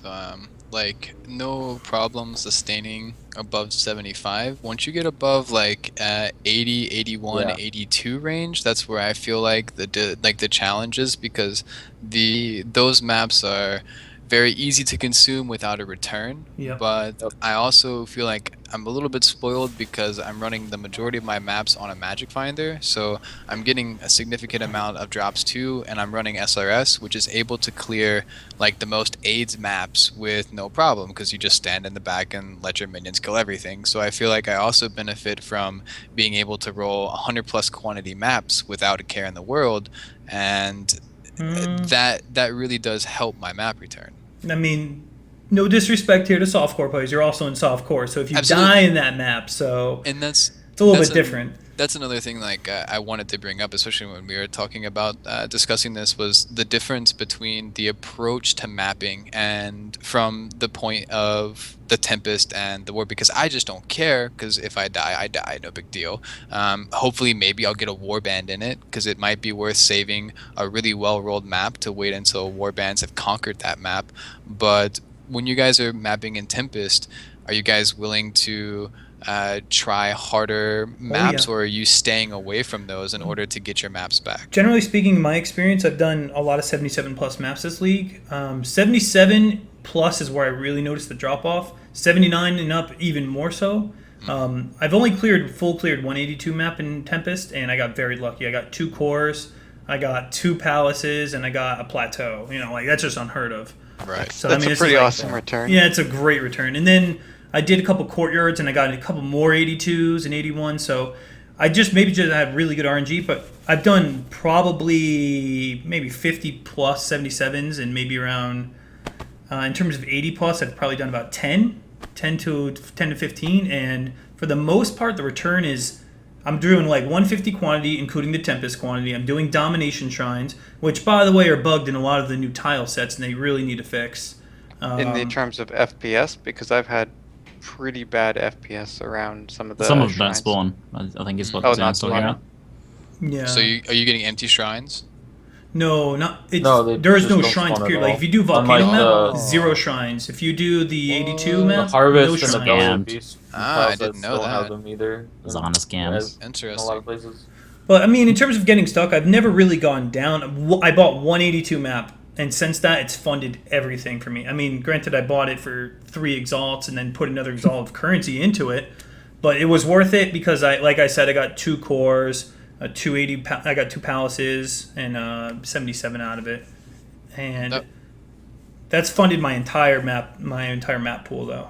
like no problem sustaining above 75. Once you get above like 80, 81, Yeah. 82 range, that's where I feel like the challenges, because those maps are very easy to consume without a return. Yep. But Yep. I also feel like I'm a little bit spoiled because I'm running the majority of my maps on a magic finder, so I'm getting a significant amount of drops too, and I'm running SRS, which is able to clear like the most AIDS maps with no problem because you just stand in the back and let your minions kill everything. So I feel like I also benefit from being able to roll 100 plus quantity maps without a care in the world, and that really does help my map return. I mean, no disrespect here to softcore players. You're also in softcore, so if you Absolutely. die in that map, so And it's a little bit different. That's another thing like I wanted to bring up, especially when we were talking about discussing this, was the difference between the approach to mapping and from the point of the Tempest and the War, because I just don't care, because if I die, no big deal. Hopefully maybe I'll get a Warband in it, because it might be worth saving a really well-rolled map to wait until Warbands have conquered that map. But when you guys are mapping in Tempest, are you guys willing to try harder maps, or are you staying away from those in order to get your maps back? Generally speaking, in my experience, I've done a lot of 77 plus maps this league. 77 plus is where I really noticed the drop off. 79 and up even more so. I've only cleared 182 map in Tempest, and I got very lucky. I got 2 cores, I got 2 palaces, and I got a plateau. You know, like that's just unheard of. Right. So That's I mean, a it's pretty like, awesome return. Yeah, it's a great return. And then I did a couple courtyards, and I got a couple more 82s and 81. So I just had really good RNG, but I've done probably maybe 50 plus 77s, and maybe around in terms of 80 plus, I've probably done about 10 to 15. And for the most part, the return is I'm doing like 150 quantity, including the Tempest quantity. I'm doing Domination Shrines, which, by the way, are bugged in a lot of the new tile sets, and they really need to fix. In the terms of FPS, because I've had pretty bad FPS around some of the Some of them don't shrines. spawn, I think is what Oh, Zeno's not talking spawning. about. Yeah. So are you getting empty shrines? No, not it's. No, they there is just no don't shrines. spawn at Period. Like all. if you do volcano Unlike map, the- 0 shrines. If you do the 82 The map, Harvest no and the shrines. Belly of Scammed. the Beast Ah, tile I didn't sets know don't have that. them either. Zana scams. As in a Interesting. lot of places. But I mean, in terms of getting stuck, I've never really gone down. I bought 182 map, and since that, it's funded everything for me. I mean, granted, I bought it for 3 exalts and then put another exalt of currency into it, but it was worth it because like I said, I got 2 cores, 280. I got 2 palaces and 77 out of it, and that's funded my entire map pool though.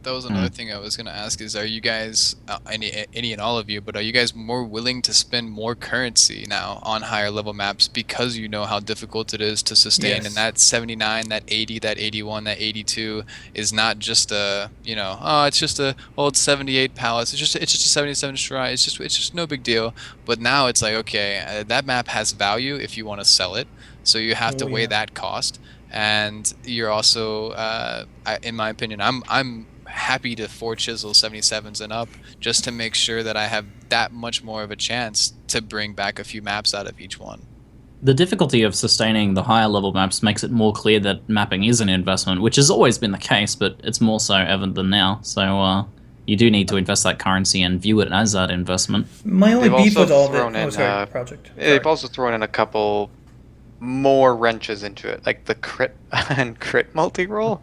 That was another thing I was going to ask is, are you guys, any and all of you, but are you guys more willing to spend more currency now on higher level maps because you know how difficult it is to sustain? Yes. And that 79, that 80, that 81, that 82 is not just a, it's just a old 78 palace. It's just a 77 shrine. It's just no big deal. But now it's like, okay, that map has value if you want to sell it. So you have to weigh that cost. And you're also, in my opinion, I'm happy to 4 chisel 77s and up just to make sure that I have that much more of a chance to bring back a few maps out of each one. The difficulty of sustaining the higher level maps makes it more clear that mapping is an investment, which has always been the case, but it's more so evident than now. So you do need to invest that currency and view it as that investment. My only They've beef also with all thrown the in, project. They've also thrown in a couple more wrenches into it, like the crit and crit multi-roll.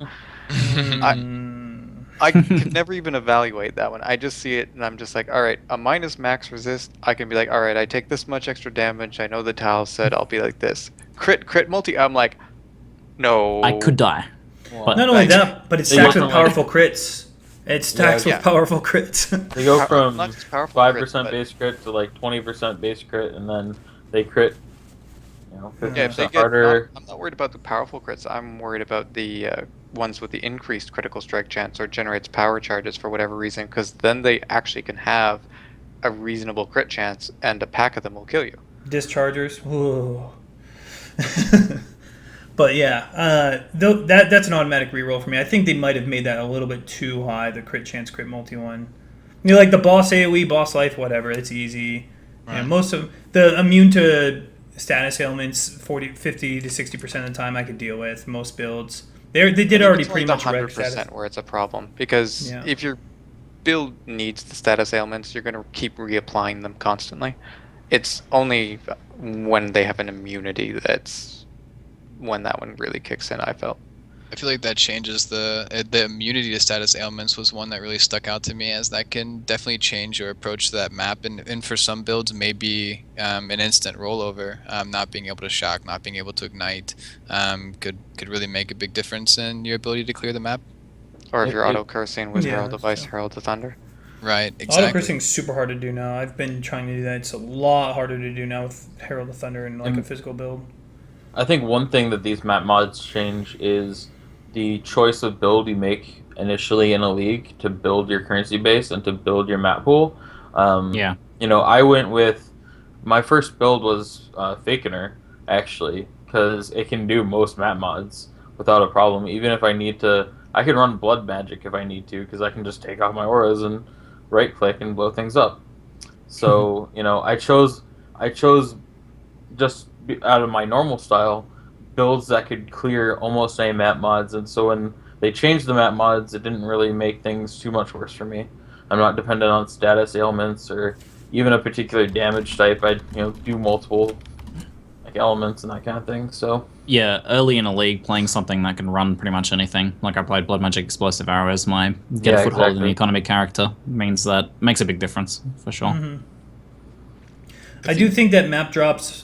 I could never even evaluate that one. I just see it and I'm just like, all right, a minus max resist. I can be like, all right, I take this much extra damage. I know the tile said I'll be like this. Crit multi. I'm like, no. I could die. Well, Not only that, but it They stacks go with from, powerful crits. It stacks with yeah. powerful crits. They go from not just powerful 5% crits, but- base crit to like 20% base crit, and then they crit, 50% Yeah, if they get, harder. I'm not worried about the powerful crits. I'm worried about the ones with the increased critical strike chance or generates power charges for whatever reason, because then they actually can have a reasonable crit chance, and a pack of them will kill you. Dischargers. Whoa. But yeah, that's an automatic reroll for me. I think they might have made that a little bit too high, the crit chance, crit multi one. Like the boss AoE, boss life, whatever. It's easy. Right. Yeah, most of the immune to status ailments, 50 to 60% of the time I could deal with most builds. They did already It's pretty only much the wreck 100% status. where it's a problem, because Yeah. if your build needs the status ailments, you're going to keep reapplying them constantly. It's only when they have an immunity that's when that one really kicks in, I felt. I feel like that changes the immunity to status ailments was one that really stuck out to me, as that can definitely change your approach to that map, and for some builds maybe an instant rollover, not being able to shock, not being able to ignite, could really make a big difference in your ability to clear the map. Or if you're auto cursing with Yeah, Herald of that's Ice, true. Herald of Thunder. Right, Auto exactly. cursing is super hard to do now. I've been trying to do that. It's a lot harder to do now with Herald of Thunder and like a physical build. I think one thing that these map mods change is the choice of build you make initially in a league to build your currency base and to build your map pool. Yeah. You know, I went with my first build was Fakener actually, because it can do most map mods without a problem. Even if I need to, I can run Blood Magic if I need to, because I can just take off my auras and right click and blow things up. So you know, I chose just out of my normal style builds that could clear almost any map mods, and so when they changed the map mods, it didn't really make things too much worse for me. I'm not dependent on status ailments or even a particular damage type. I do multiple like elements and that kind of thing. So Yeah, early in a league, playing something that can run pretty much anything. Like I played Blood Magic Explosive Arrow as my get a foothold in the economy character. Makes a big difference for sure. Mm-hmm. I do think that map drops,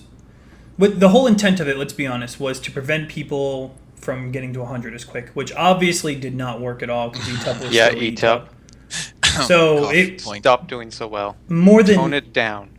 with the whole intent of it, let's be honest, was to prevent people from getting to 100 as quick, which obviously did not work at all because ETUP was Yeah, still ETUP. So Cough it point. Stop doing so well. more Tone than it down.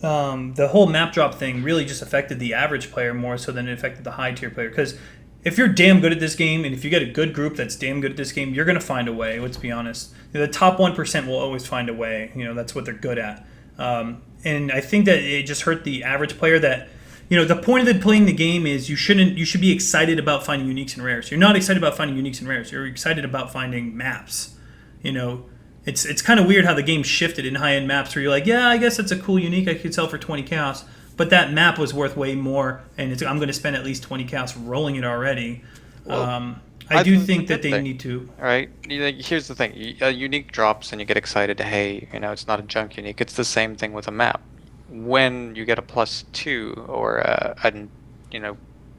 the whole map drop thing really just affected the average player more so than it affected the high tier player. Because if you're damn good at this game, and if you get a good group that's damn good at this game, you're gonna find a way. Let's be honest. The top 1% will always find a way. That's what they're good at. And I think that it just hurt the average player that. The point of playing the game is you should be excited about finding uniques and rares. You're not excited about finding uniques and rares. You're excited about finding maps. It's kind of weird how the game shifted in high-end maps where you're like, yeah, I guess that's a cool unique I could sell for 20 chaos, but that map was worth way more, and I'm going to spend at least 20 chaos rolling it already. Well, I do that's think a that good they thing. need to. All right. Here's the thing. A unique drops and you get excited. Hey, it's not a junk unique. It's the same thing with a map. When you get a +2 or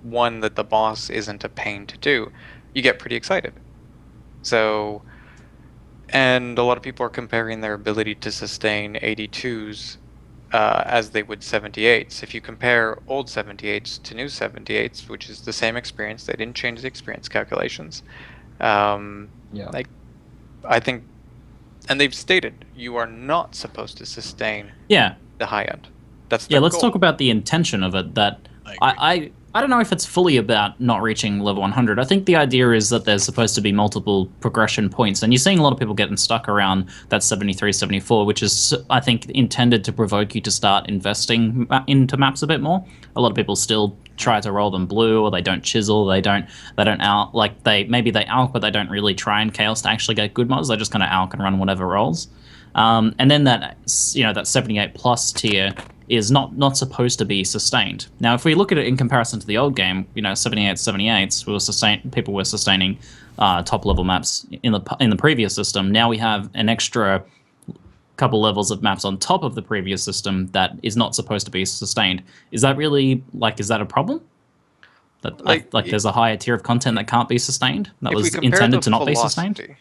one that the boss isn't a pain to do, you get pretty excited. So, and a lot of people are comparing their ability to sustain 82s as they would 78s. If you compare old 78s to new 78s, which is the same experience, they didn't change the experience calculations. yeah. I think, and they've stated you are not supposed to sustain Yeah. the high end. That's Yeah, the let's goal. talk about the intention of it. That I don't know if it's fully about not reaching level 100. I think the idea is that there's supposed to be multiple progression points, and you're seeing a lot of people getting stuck around that 73, 74, which is, I think, intended to provoke you to start investing into maps a bit more. A lot of people still try to roll them blue, or they don't chisel, they don't alk, maybe they alk, but they don't really try and chaos to actually get good mods. They just kind of alk and run whatever rolls. And then that 78 plus tier is not supposed to be sustained. Now, if we look at it in comparison to the old game, 78s, people were sustaining top level maps in the previous system. Now we have an extra couple levels of maps on top of the previous system that is not supposed to be sustained. Is that really is that a problem? That there's a higher tier of content that can't be sustained, that If we was compare intended the to not be philosophy- sustained?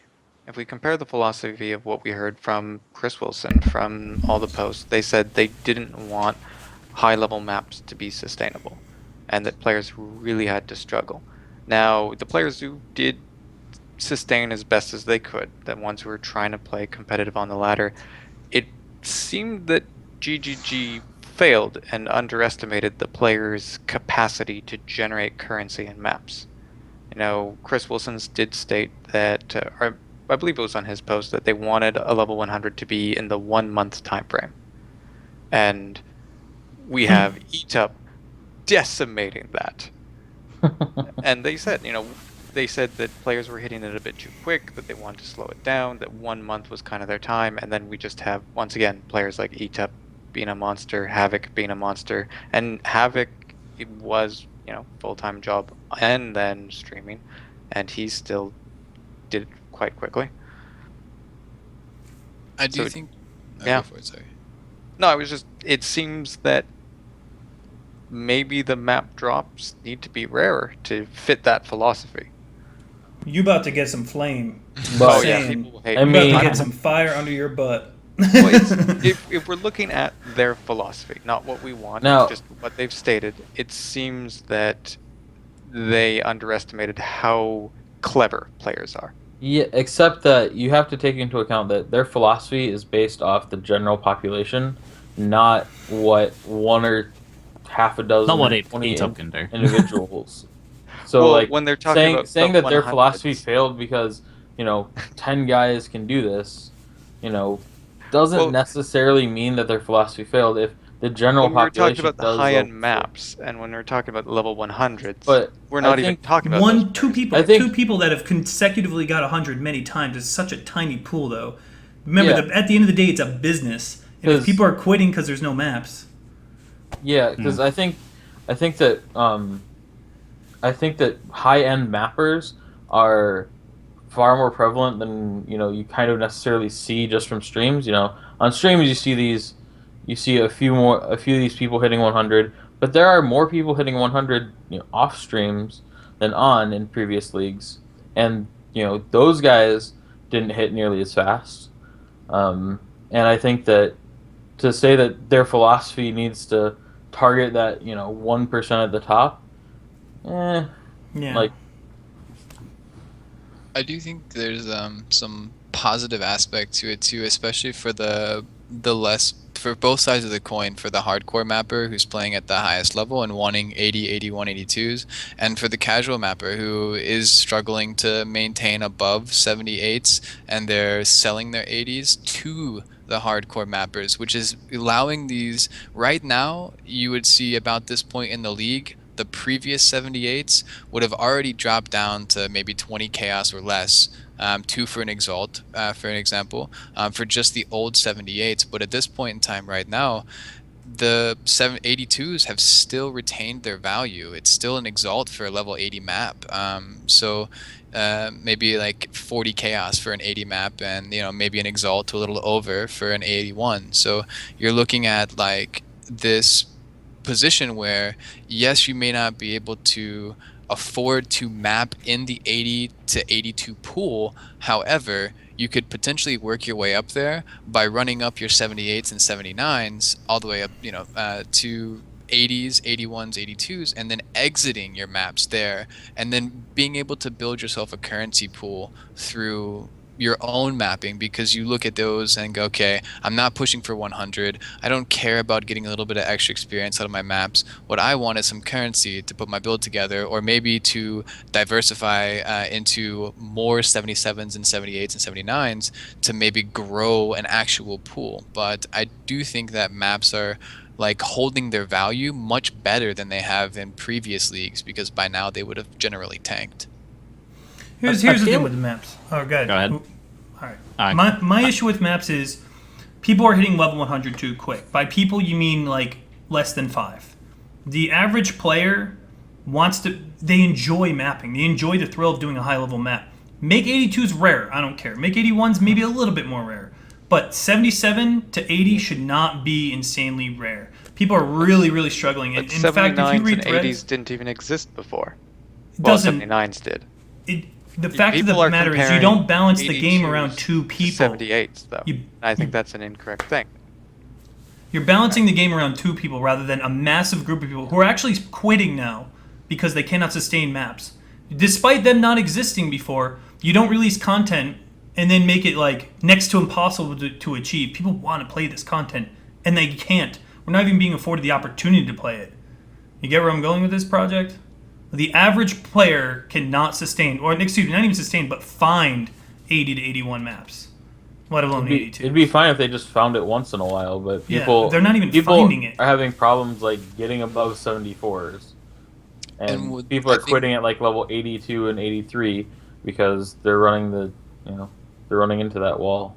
If we compare the philosophy of what we heard from Chris Wilson, from all the posts, they said they didn't want high-level maps to be sustainable, and that players really had to struggle. Now, the players who did sustain as best as they could, the ones who were trying to play competitive on the ladder, it seemed that GGG failed and underestimated the players' capacity to generate currency in maps. Chris Wilson's did state that, I believe it was on his post, that they wanted a level 100 to be in the 1 month time frame. And we have ETUP decimating that. And they said that players were hitting it a bit too quick, that they wanted to slow it down, that 1 month was kind of their time, and then we just have, once again, players like ETUP being a monster, Havoc being a monster, and Havoc was, full-time job and then streaming, and he still did it quite quickly. I do So- think. yeah. Go for it, sorry. No, it seems that maybe the map drops need to be rarer to fit that philosophy. You about to get some flame. But- Oh yeah, Saying. people hate. I You about mean- to get some fire under your butt. Well, if we're looking at their philosophy, not what we want, Now- just what they've stated, it seems that they underestimated how clever players are. Yeah, except that you have to take into account that their philosophy is based off the general population, not what one or half a dozen Not what or a 20 top can do. individuals. So Well, like when they're talking saying about that their 100s. philosophy failed because 10 guys can do this, doesn't Well- necessarily mean that their philosophy failed. If the general When we're talking population about the does high-end low- maps, and when we're talking about level 100s, But we're I not even think talking about those Two players. people, I think- two people that have consecutively got 100 many times is such a tiny pool, though. Remember, Yeah. at the end of the day, it's a business, and if 'Cause- people are quitting because there's no maps, Yeah, because I think that high-end mappers are far more prevalent than you kind of necessarily see just from streams. On streams you see a few of these people hitting 100, but there are more people hitting 100 off streams than on in previous leagues, and those guys didn't hit nearly as fast. And I think that to say that their philosophy needs to target that 1% at the top, yeah. like I do think there's some positive aspect to it too, especially for the less for both sides of the coin, for the hardcore mapper who's playing at the highest level and wanting 80, 81, 82s, and for the casual mapper who is struggling to maintain above 78s and they're selling their 80s to the hardcore mappers, which is allowing these. Right now you would see about this point in the league, the previous 78s would have already dropped down to maybe 20 chaos or less, 2 for an exalt, for an example, for just the old 78s. But at this point in time right now, the 82s have still retained their value. It's still an exalt for a level 80 map. So maybe like 40 chaos for an 80 map, and maybe an exalt a little over for an 81. So you're looking at like this position where, yes, you may not be able to afford to map in the 80 to 82 pool. However, you could potentially work your way up there by running up your 78s and 79s all the way up, to 80s, 81s, 82s, and then exiting your maps there, and then being able to build yourself a currency pool through your own mapping, because you look at those and go, okay, I'm not pushing for 100. I don't care about getting a little bit of extra experience out of my maps. What I want is some currency to put my build together, or maybe to diversify into more 77s and 78s and 79s to maybe grow an actual pool. But I do think that maps are like holding their value much better than they have in previous leagues, because by now they would have generally tanked. Here's I the thing feel- with the maps. Oh, go ahead. Go ahead. All right. All right. My issue with maps is people are hitting level 100 too quick. By people, you mean like less than 5. The average player they enjoy mapping. They enjoy the thrill of doing a high level map. Make 82s rare. I don't care. Make 81s maybe a little bit more rare. But 77 to 80 should not be insanely rare. People are really, really struggling. And But in fact, if you 79s read and threads, 80s didn't even exist before. it Well, doesn't. 79s did. The fact of People the are matter is you comparing don't balance the game 82s around two to people. 78s, though. You- I think that's an incorrect thing. You're balancing the game around two people rather than a massive group of people who are actually quitting now because they cannot sustain maps. Despite them not existing before, you don't release content and then make it like next to impossible to achieve. People want to play this content and they can't. We're not even being afforded the opportunity to play it. You get where I'm going with this project? The average player cannot sustain, or excuse me, not even sustain, but find 80 to 81 maps, let alone 82. It'd be fine if they just found it once in a while, but Yeah, people they're not even people finding it. are having problems like getting above 74s, and And would- people are I think- quitting at like level 82 and 83 because they're running they're running into that wall.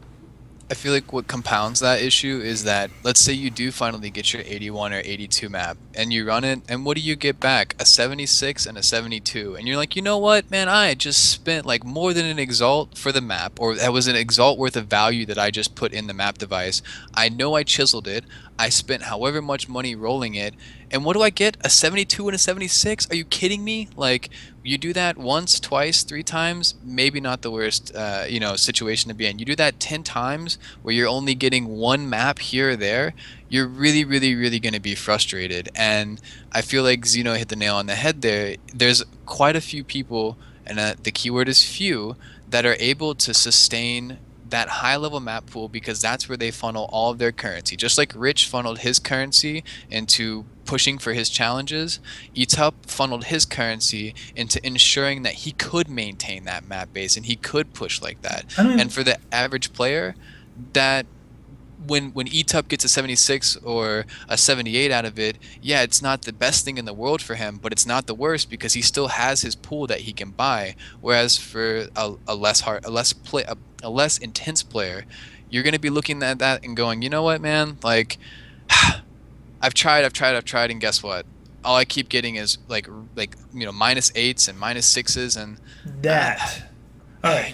I feel like what compounds that issue is that, let's say you do finally get your 81 or 82 map and you run it, and what do you get back? A 76 and a 72. And you're like, you know what, man, I just spent like more than an exalt for the map, or that was an exalt worth of value that I just put in the map device. I know I chiseled it. I spent however much money rolling it, And what do I get? A 72 and a 76? Are you kidding me? Like, you do that once, twice, 3 times, maybe not the worst, situation to be in. You do that 10 times where you're only getting one map here or there, you're really, really, really going to be frustrated. And I feel like Zeno hit the nail on the head there. There's quite a few people, and the keyword is few, that are able to sustain that high level map pool because that's where they funnel all of their currency. Just like Rich funneled his currency into pushing for his challenges, Etup funneled his currency into ensuring that he could maintain that map base and he could push like that. And for the average player, that when Etup gets a 76 or a 78 out of it, yeah, it's not the best thing in the world for him, but it's not the worst because he still has his pool that he can buy. Whereas for a less intense player, you're going to be looking at that and going, you know what, man? Like, I've tried, and guess what? All I keep getting is like -8s and -6s and that. All right.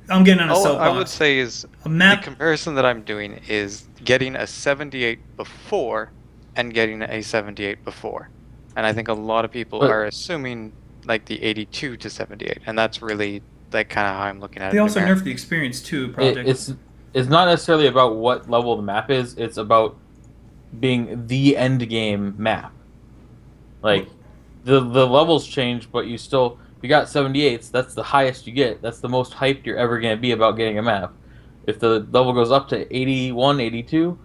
I'm getting on a All soapbox. I would say is A map- the comparison that I'm doing is getting a 78 before and getting a 78 before. And I think a lot of people are assuming like the 82 to 78, and that's really like kind of how I'm looking at it. They also nerfed the experience too, Project. It's not necessarily about what level the map is, it's about being the end game map. Like the levels change, but you got 78s, that's the highest you get. That's the most hyped you're ever going to be about getting a map. If the level goes up to 81, 82,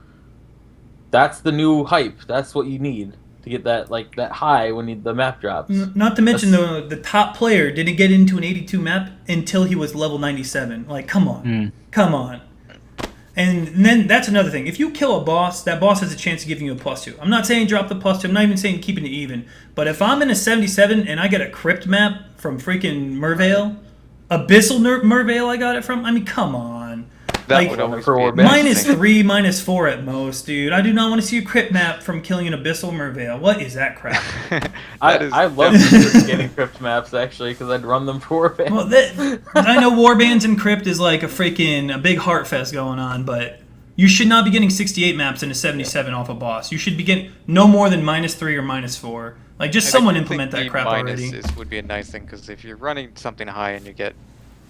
that's the new hype. That's what you need to get that high when the map drops. Not to mention the top player didn't get into an 82 map until he was level 97. Like, come on. Come on. And then that's another thing. If you kill a boss, that boss has a chance of giving you a +2. I'm not saying drop the +2. I'm not even saying keeping it even. But if I'm in a 77 and I get a crypt map from freaking Mervale, Abyssal Mervale I got it from, I mean, come on. That would always be -3, -4 at most, dude. I do not want to see a crypt map from killing an Abyssal Mervale. What is that crap? I love getting crypt maps, actually, because I'd run them for Warbands. Well, I know Warbands and crypt is like a big heart fest going on, but you should not be getting 68 maps in a 77 off a boss. You should be getting no more than -3 or -4. Like, just someone implement that crap already. Would be a nice thing, because if you're running something high and you get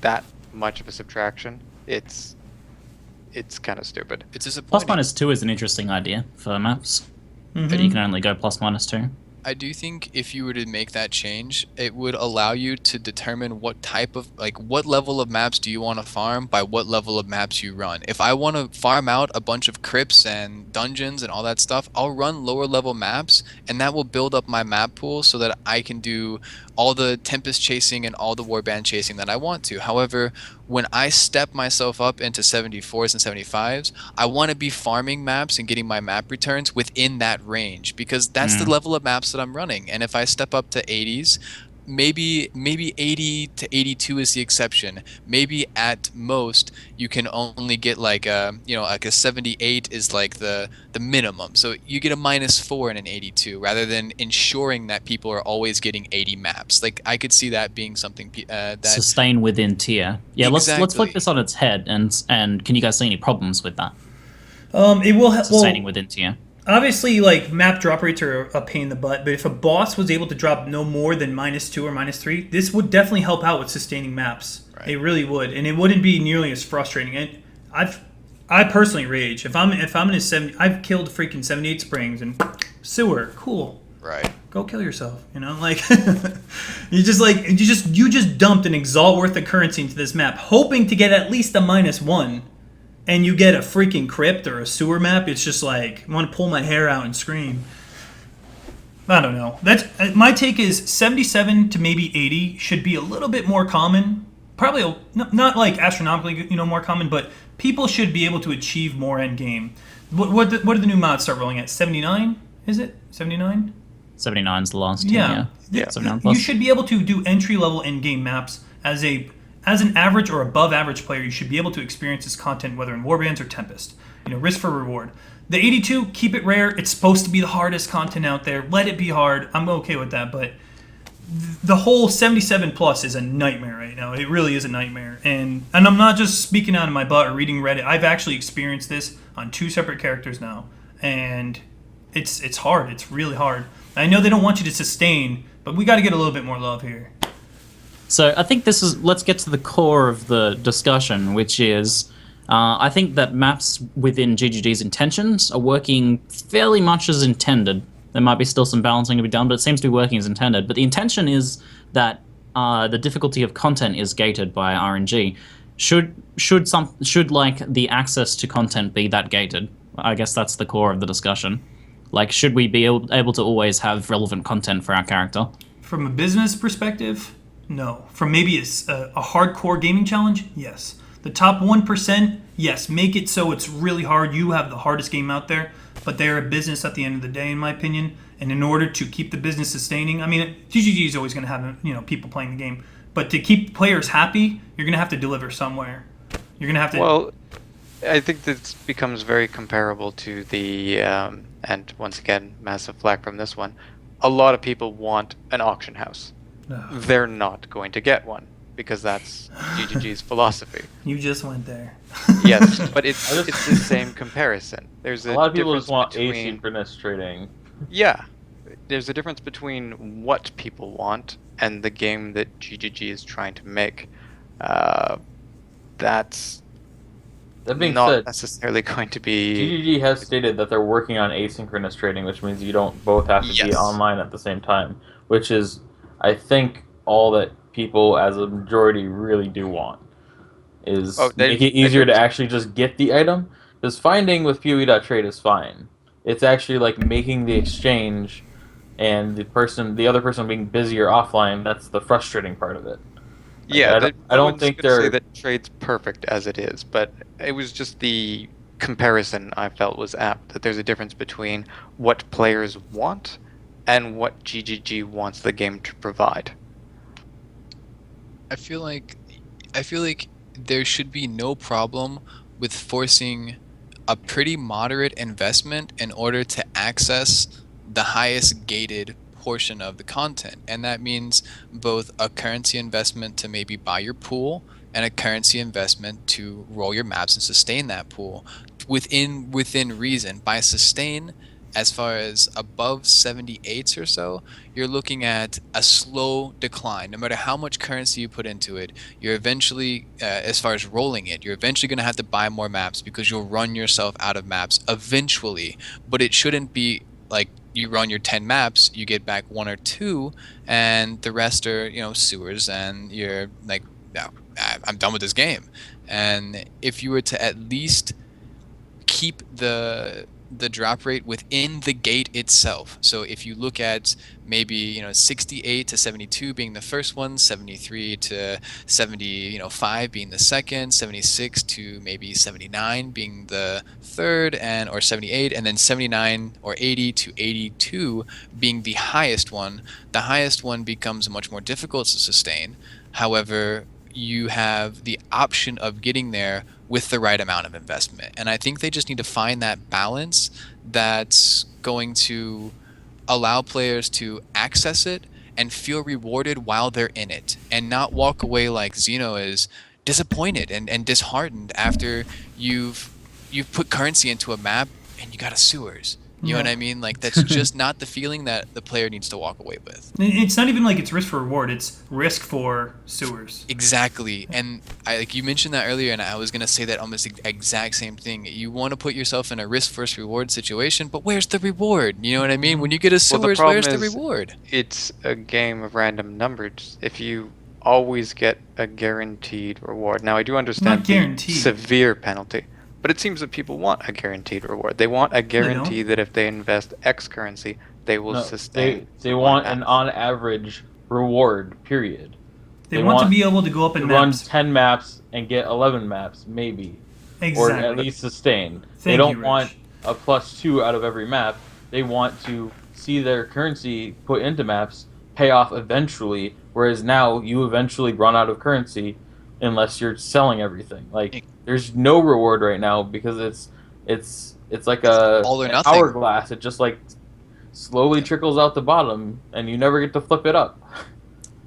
that much of a subtraction, it's kind of stupid. It's disappointing. +-2 is an interesting idea for maps, but you can only go +-2. I do think if you were to make that change, it would allow you to determine what level of maps do you want to farm by what level of maps you run. If I want to farm out a bunch of crypts and dungeons and all that stuff, I'll run lower level maps, and that will build up my map pool so that I can do all the Tempest chasing and all the Warband chasing that I want to. However, when I step myself up into 74s and 75s, I want to be farming maps and getting my map returns within that range, because that's the level of maps that I'm running. And if I step up to 80s, maybe 80 to 82 is the exception. Maybe at most you can only get like a 78 is like the minimum. So you get a -4 in an 82 rather than ensuring that people are always getting 80 maps. Like, I could see that being something that sustain within tier. Yeah, Exactly. let's flip this on its head, and can you guys see any problems with that? It will Sustaining within tier. Obviously, like, map drop rates are a pain in the butt, but if a boss was able to drop no more than -2 or -3, this would definitely help out with sustaining maps. Right. It really would, and it wouldn't be nearly as frustrating. And I personally rage if I'm in a 70. I've killed freaking 78 springs and sewer. Cool. Right. Go kill yourself. Like you just dumped an exalt worth of currency into this map, hoping to get at least a -1. And you get a freaking crypt or a sewer map, it's just like, I want to pull my hair out and scream. I don't know. That's my take is 77 to maybe 80 should be a little bit more common. Probably not like astronomically, more common, but people should be able to achieve more end game. What do the new mods start rolling at? 79? Is it 79? 79 is the last. Yeah. 79 plus. You should be able to do entry level end game maps as an average or above average player. You should be able to experience this content whether in Warbands or Tempest. Risk for reward. The 82, keep it rare. It's supposed to be the hardest content out there. Let it be hard. I'm okay with that, but the whole 77 plus is a nightmare right now. It really is a nightmare. And I'm not just speaking out of my butt or reading Reddit. I've actually experienced this on 2 separate characters now. And it's hard. It's really hard. I know they don't want you to sustain, but we got to get a little bit more love here. So I think let's get to the core of the discussion, which is I think that maps within GGG's intentions are working fairly much as intended. There might be still some balancing to be done, but it seems to be working as intended. But the intention is that the difficulty of content is gated by RNG. Should like the access to content be that gated? I guess that's the core of the discussion. Like, should we be able to always have relevant content for our character? From a business perspective, no. From maybe a hardcore gaming challenge, yes. The top 1%, yes. Make it so it's really hard. You have the hardest game out there, but they're a business at the end of the day, in my opinion. And in order to keep the business sustaining, I mean, GGG is always going to have people playing the game, but to keep players happy, you're going to have to deliver somewhere. You're going to have to. Well, I think this becomes very comparable to the, and once again, massive flack from this one. A lot of people want an auction house. No. They're not going to get one because that's GGG's philosophy. You just went there. Yes, but it's the same comparison. There's a lot of people difference just want between, asynchronous trading. Yeah, there's a difference between what people want and the game that GGG is trying to make. That's That being not said, necessarily going to be. GGG has stated that they're working on asynchronous trading, which means you don't both have to be Yes. online at the same time, which is, I think, all that people as a majority really do want. Is make it easier to actually just get the item. Because finding with PoE.trade is fine. It's actually like making the exchange and the other person being busy or offline, that's the frustrating part of it. Yeah, I don't think they're say they're. that trade's perfect as it is, but it was just the comparison I felt was apt. That there's a difference between what players want and what GGG wants the game to provide. I feel like there should be no problem with forcing a pretty moderate investment in order to access the highest gated portion of the content, and that means both a currency investment to maybe buy your pool and a currency investment to roll your maps and sustain that pool within reason. By sustain, as far as above 78s or so, you're looking at a slow decline. No matter how much currency you put into it, you're eventually, as far as rolling it, you're eventually going to have to buy more maps because you'll run yourself out of maps eventually. But it shouldn't be like you run your 10 maps, you get back 1 or 2, and the rest are, sewers, and you're like, no, I'm done with this game. And if you were to at least keep the drop rate within the gate itself. So if you look at maybe 68 to 72 being the first one, 73 to 75 being the second, 76 to maybe 79 being the third, or 78, and then 79 or 80 to 82 being the highest one. The highest one becomes much more difficult to sustain. However, you have the option of getting there with the right amount of investment. And I think they just need to find that balance that's going to allow players to access it and feel rewarded while they're in it, and not walk away like Zeno is disappointed and disheartened after you've put currency into a map and you got a sewers. You know what I mean? Like, that's just not the feeling that the player needs to walk away with. It's not even like it's risk for reward. It's risk for sewers. Exactly. And like you mentioned that earlier, and I was going to say that almost exact same thing. You want to put yourself in a risk versus reward situation, but where's the reward? You know what I mean? When you get a sewers, where's the reward? It's a game of random numbers. If you always get a guaranteed reward. Now, I do understand the severe penalty. But it seems that people want a guaranteed reward. They want a guarantee that if they invest X currency, they will sustain. They want an on average reward, period. They want to be able to go up in maps. Run 10 maps and get 11 maps, maybe. Exactly. Or at least sustain. They don't want a +2 out of every map. They want to see their currency put into maps pay off eventually, whereas now you eventually run out of currency unless you're selling everything. Like, there's no reward right now because it's like a hourglass. It just like slowly trickles out the bottom, and you never get to flip it up.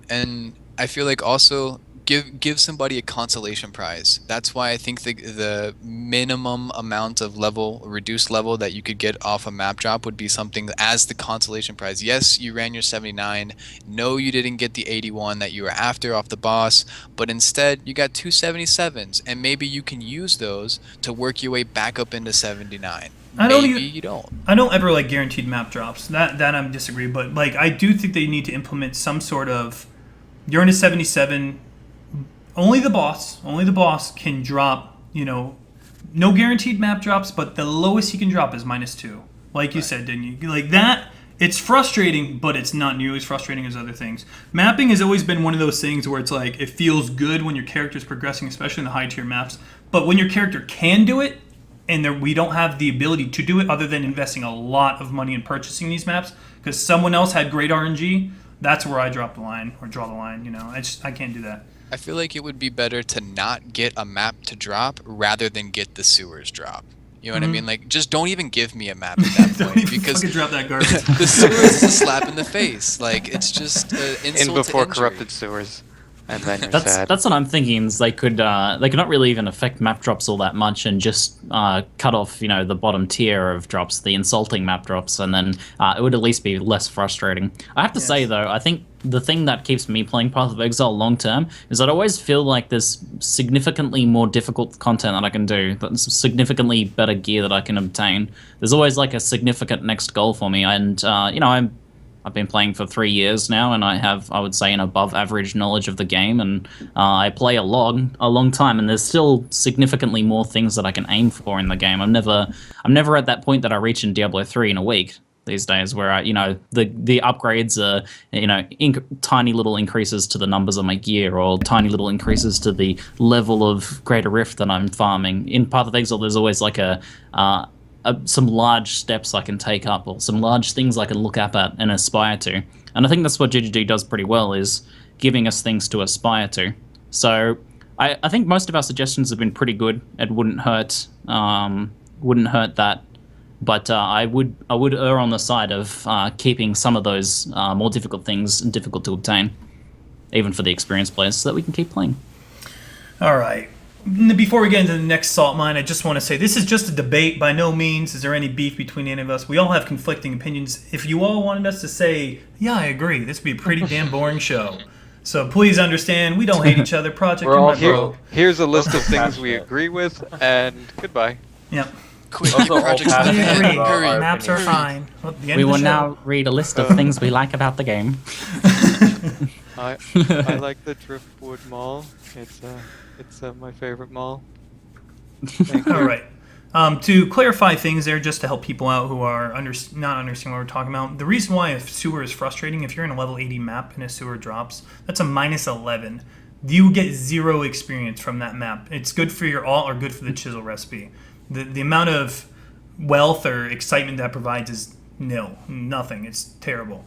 And I feel like also give somebody a consolation prize. That's why I think the minimum amount of reduced level that you could get off a map drop would be something as the consolation prize. Yes, you ran your 79. No, you didn't get the 81 that you were after off the boss, but instead you got two 77s, and maybe you can use those to work your way back up into 79. You don't. I don't ever like guaranteed map drops. That I'm disagree, but like I do think they need to implement some sort of, you're in a 77, only the boss can drop, no guaranteed map drops, but the lowest he can drop is -2. Like you said, didn't you? Like that, it's frustrating, but it's not nearly as frustrating as other things. Mapping has always been one of those things where it's like, it feels good when your character's progressing, especially in the high tier maps, but when your character can do it, and we don't have the ability to do it other than investing a lot of money in purchasing these maps because someone else had great RNG, that's where I drop the line or draw the line. I can't do that. I feel like it would be better to not get a map to drop rather than get the sewers drop. You know what I mean? Like, just don't even give me a map at that Don't point even because fucking drop that garbage. the sewers is a slap in the face. Like, it's just insult In before to injury. corrupted sewers, and then you're sad. That's what I'm thinking. Is they could not really even affect map drops all that much, and just cut off the bottom tier of drops, the insulting map drops, and then it would at least be less frustrating. I have to say though, I think the thing that keeps me playing Path of Exile long term is I always feel like there's significantly more difficult content that I can do, that's significantly better gear that I can obtain. There's always like a significant next goal for me, and I've been playing for 3 years now, and I have, I would say, an above average knowledge of the game, and I play a long time, and there's still significantly more things that I can aim for in the game. I'm never at that point that I reach in Diablo 3 in a week these days, where the upgrades are tiny little increases to the numbers of my gear, or tiny little increases to the level of Greater Rift that I'm farming. In Path of Exile, there's always like some large steps I can take up, or some large things I can look up at and aspire to. And I think that's what ZiggyD does pretty well, is giving us things to aspire to. So I think most of our suggestions have been pretty good. It wouldn't hurt that. But I would err on the side of keeping some of those more difficult things difficult to obtain, even for the experienced players, so that we can keep playing. All right. Before we get into the next salt mine, I just want to say this is just a debate. By no means is there any beef between any of us. We all have conflicting opinions. If you all wanted us to say, yeah, I agree, this would be a pretty damn boring show. So please understand, we don't hate each other. Project, We're you're all my bro. Here's a list of things we agree with, and goodbye. Yep. Quick, Also, all projects passionate We done. agree. about our Maps are opinions. fine. Well, at the end We of the will show. now read a list of things we like about the game. I like the Driftwood Mall. It's my favorite mall. Thank you. All right. To clarify things there, just to help people out who are not understanding what we're talking about, the reason why a sewer is frustrating, if you're in a level 80 map and a sewer drops, that's a -11. You get 0 experience from that map. It's good for your alt or good for the chisel recipe. The amount of wealth or excitement that provides is nil, nothing. It's terrible.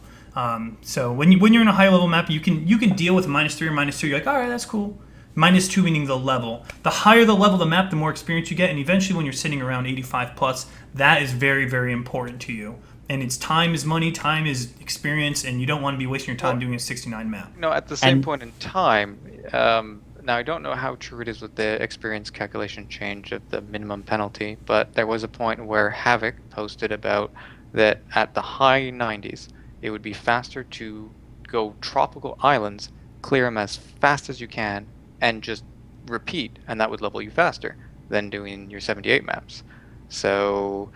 So when you're in a high level map, you can deal with -3 or -2. You're like, all right, that's cool. -2 meaning the level. The higher the level of the map, the more experience you get, and eventually when you're sitting around 85 plus, that is very, very important to you. And it's time is money, time is experience, and you don't want to be wasting your time doing a 69 map. No, at the same point in time, now I don't know how true it is with the experience calculation change of the minimum penalty, but there was a point where Havoc posted about that at the high 90s, it would be faster to go tropical islands, clear them as fast as you can, and just repeat, and that would level you faster than doing your 78 maps. So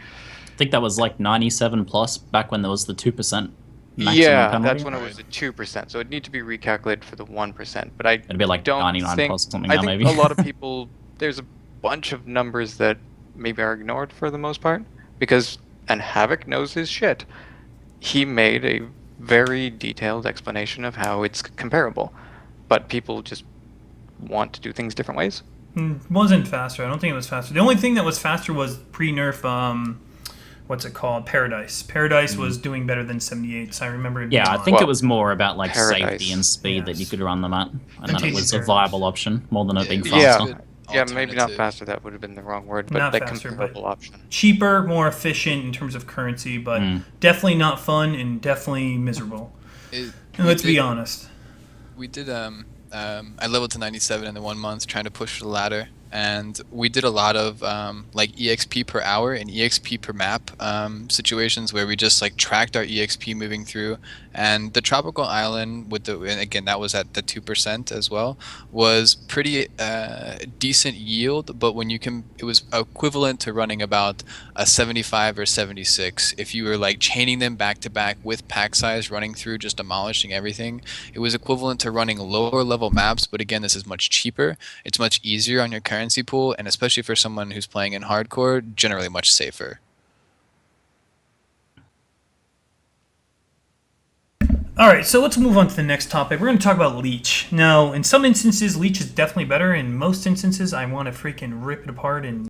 I think that was like 97 plus back when there was the 2% maximum yeah, penalty. that's when it was at 2%. So it'd need to be recalculated for the 1%. But It'd be like don't 99 think, plus something I now, think maybe. a lot of people, there's a bunch of numbers that maybe are ignored for the most part, and Havoc knows his shit. He made a very detailed explanation of how it's comparable, but people just want to do things different ways. Wasn't faster. I don't think it was faster. The only thing that was faster was pre-nerf, what's it called? Paradise. Paradise was doing better than 78s. I remember it. Yeah, I being think Well, it was more about like Paradise. safety and speed that you Yes. could run them at, and then it Tasty was a Paradise. viable option more than it being Yeah. faster. Yeah, maybe not Alternative. faster. That would have been the wrong word, but Not like faster, comparable but- option. cheaper, more efficient in terms of currency, but definitely not fun and definitely miserable. And let's be honest. We did I leveled to 97 in the 1 month trying to push the ladder, and we did a lot of like EXP per hour and EXP per map situations where we just like tracked our EXP moving through. And the tropical island with and again that was at the 2% as well, was pretty decent yield, but when it was equivalent to running about a 75 or 76 if you were like chaining them back to back with pack size running through, just demolishing everything. It was equivalent to running lower level maps, but again, this is much cheaper, it's much easier on your currency pool, and especially for someone who's playing in hardcore, generally much safer. All right, so let's move on to the next topic. We're going to talk about Leech. Now, in some instances, Leech is definitely better. In most instances, I want to freaking rip it apart and